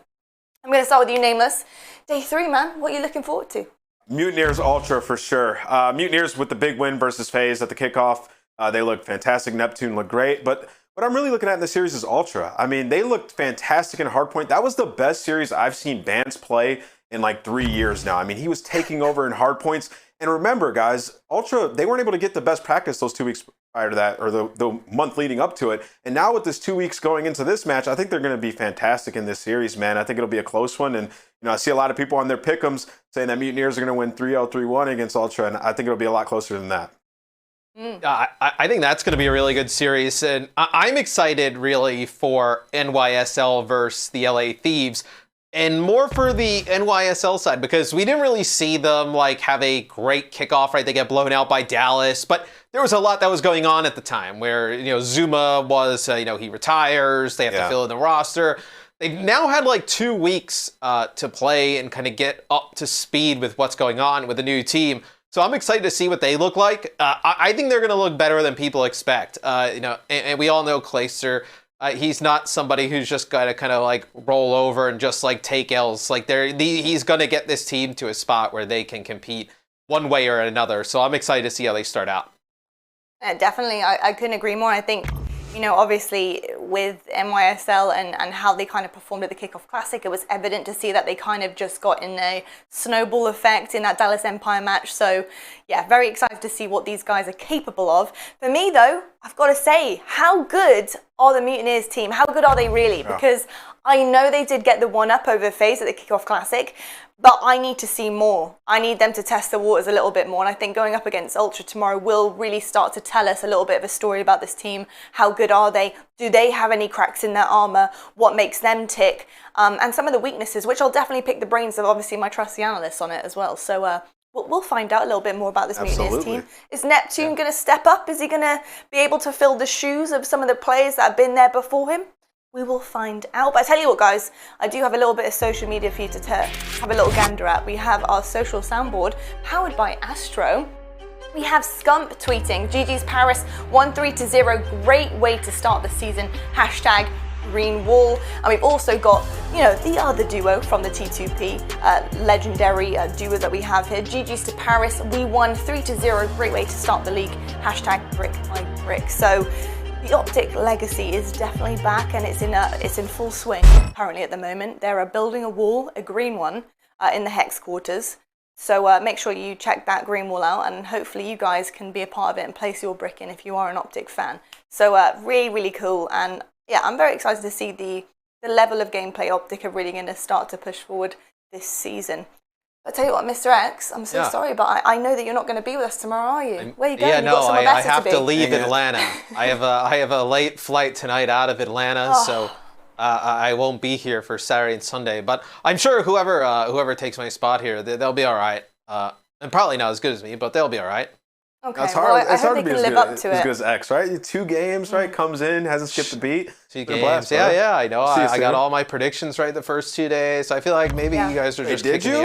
I'm going to start with you, Nameless. Day 3, man, what are you looking forward to? Mutineers Ultra for sure. Mutineers with the big win versus FaZe at the kickoff. They looked fantastic. Neptune looked great. But what I'm really looking at in the series is Ultra. I mean, they looked fantastic in Hardpoint. That was the best series I've seen Bance play in like 3 years now. I mean, he was taking over in Hardpoints. And remember, guys, Ultra, they weren't able to get the best practice those 2 weeks prior to that, or the month leading up to it. And now with this 2 weeks going into this match, I think they're going to be fantastic in this series, man. I think it'll be a close one. And, I see a lot of people on their pick'ems saying that Mutineers are going to win 3-0, 3-1 against Ultra. And I think it'll be a lot closer than that. I think that's going to be a really good series. And I'm excited, really, for NYSL versus the LA Thieves. And more for the NYSL side, because we didn't really see them like have a great kickoff, right? They get blown out by Dallas, but there was a lot that was going on at the time where, Zuma was, he retires, they have to fill in the roster. They've now had like 2 weeks to play and kind of get up to speed with what's going on with the new team. So I'm excited to see what they look like. I think they're going to look better than people expect. And we all know Clayster. He's not somebody who's just got to kind of like roll over and just like take L's. Like he's going to get this team to a spot where they can compete one way or another. So I'm excited to see how they start out. Definitely, I couldn't agree more. I think, obviously with NYSL and how they kind of performed at the Kickoff Classic, it was evident to see that they kind of just got in a snowball effect in that Dallas Empire match. So yeah, very excited to see what these guys are capable of. For me though, I've got to say, how good are the Mutineers team? How good are they really? Because I know they did get the 1-up over FaZe at the Kickoff Classic, but I need to see more. I need them to test the waters a little bit more. And I think going up against Ultra tomorrow will really start to tell us a little bit of a story about this team. How good are they? Do they have any cracks in their armor? What makes them tick? And some of the weaknesses, which I'll definitely pick the brains of obviously my trusty analysts on it as well. So we'll find out a little bit more about this Mutineers team. Is Neptune going to step up? Is he going to be able to fill the shoes of some of the players that have been there before him? We will find out. But I tell you what, guys, I do have a little bit of social media for you to have a little gander at. We have our social soundboard powered by Astro. We have Scump tweeting, GG's Paris 1-3-0. Great way to start the season. Hashtag Green Wall. And we've also got, the other duo from the T2P, legendary duo that we have here. GG's to Paris. We won 3-0. Great way to start the league. Hashtag Brick by Brick. So the OpTic legacy is definitely back, and it's in full swing currently at the moment. They're building a wall, a green one, in the Hex quarters. So make sure you check that green wall out, and hopefully you guys can be a part of it and place your brick in if you are an OpTic fan. So really, really cool. And yeah, I'm very excited to see the level of gameplay OpTic are really going to start to push forward this season. I tell you what, Mr. X, I'm so sorry, but I know that you're not going to be with us tomorrow, are you? Where are you going? Yeah, You've got somewhere I better have to to be. leave Atlanta. I have a late flight tonight out of Atlanta, so I won't be here for Saturday and Sunday. But I'm sure whoever takes my spot here, they'll be all right. And probably not as good as me, but they'll be all right. Okay, it's hard, I hope they can live up to it. As good as X, right? 2 games, right? Comes in, hasn't skipped a beat. 2 games. Yeah, I know. I got all my predictions right the first 2 days. So I feel like maybe you guys are just did kicking you? me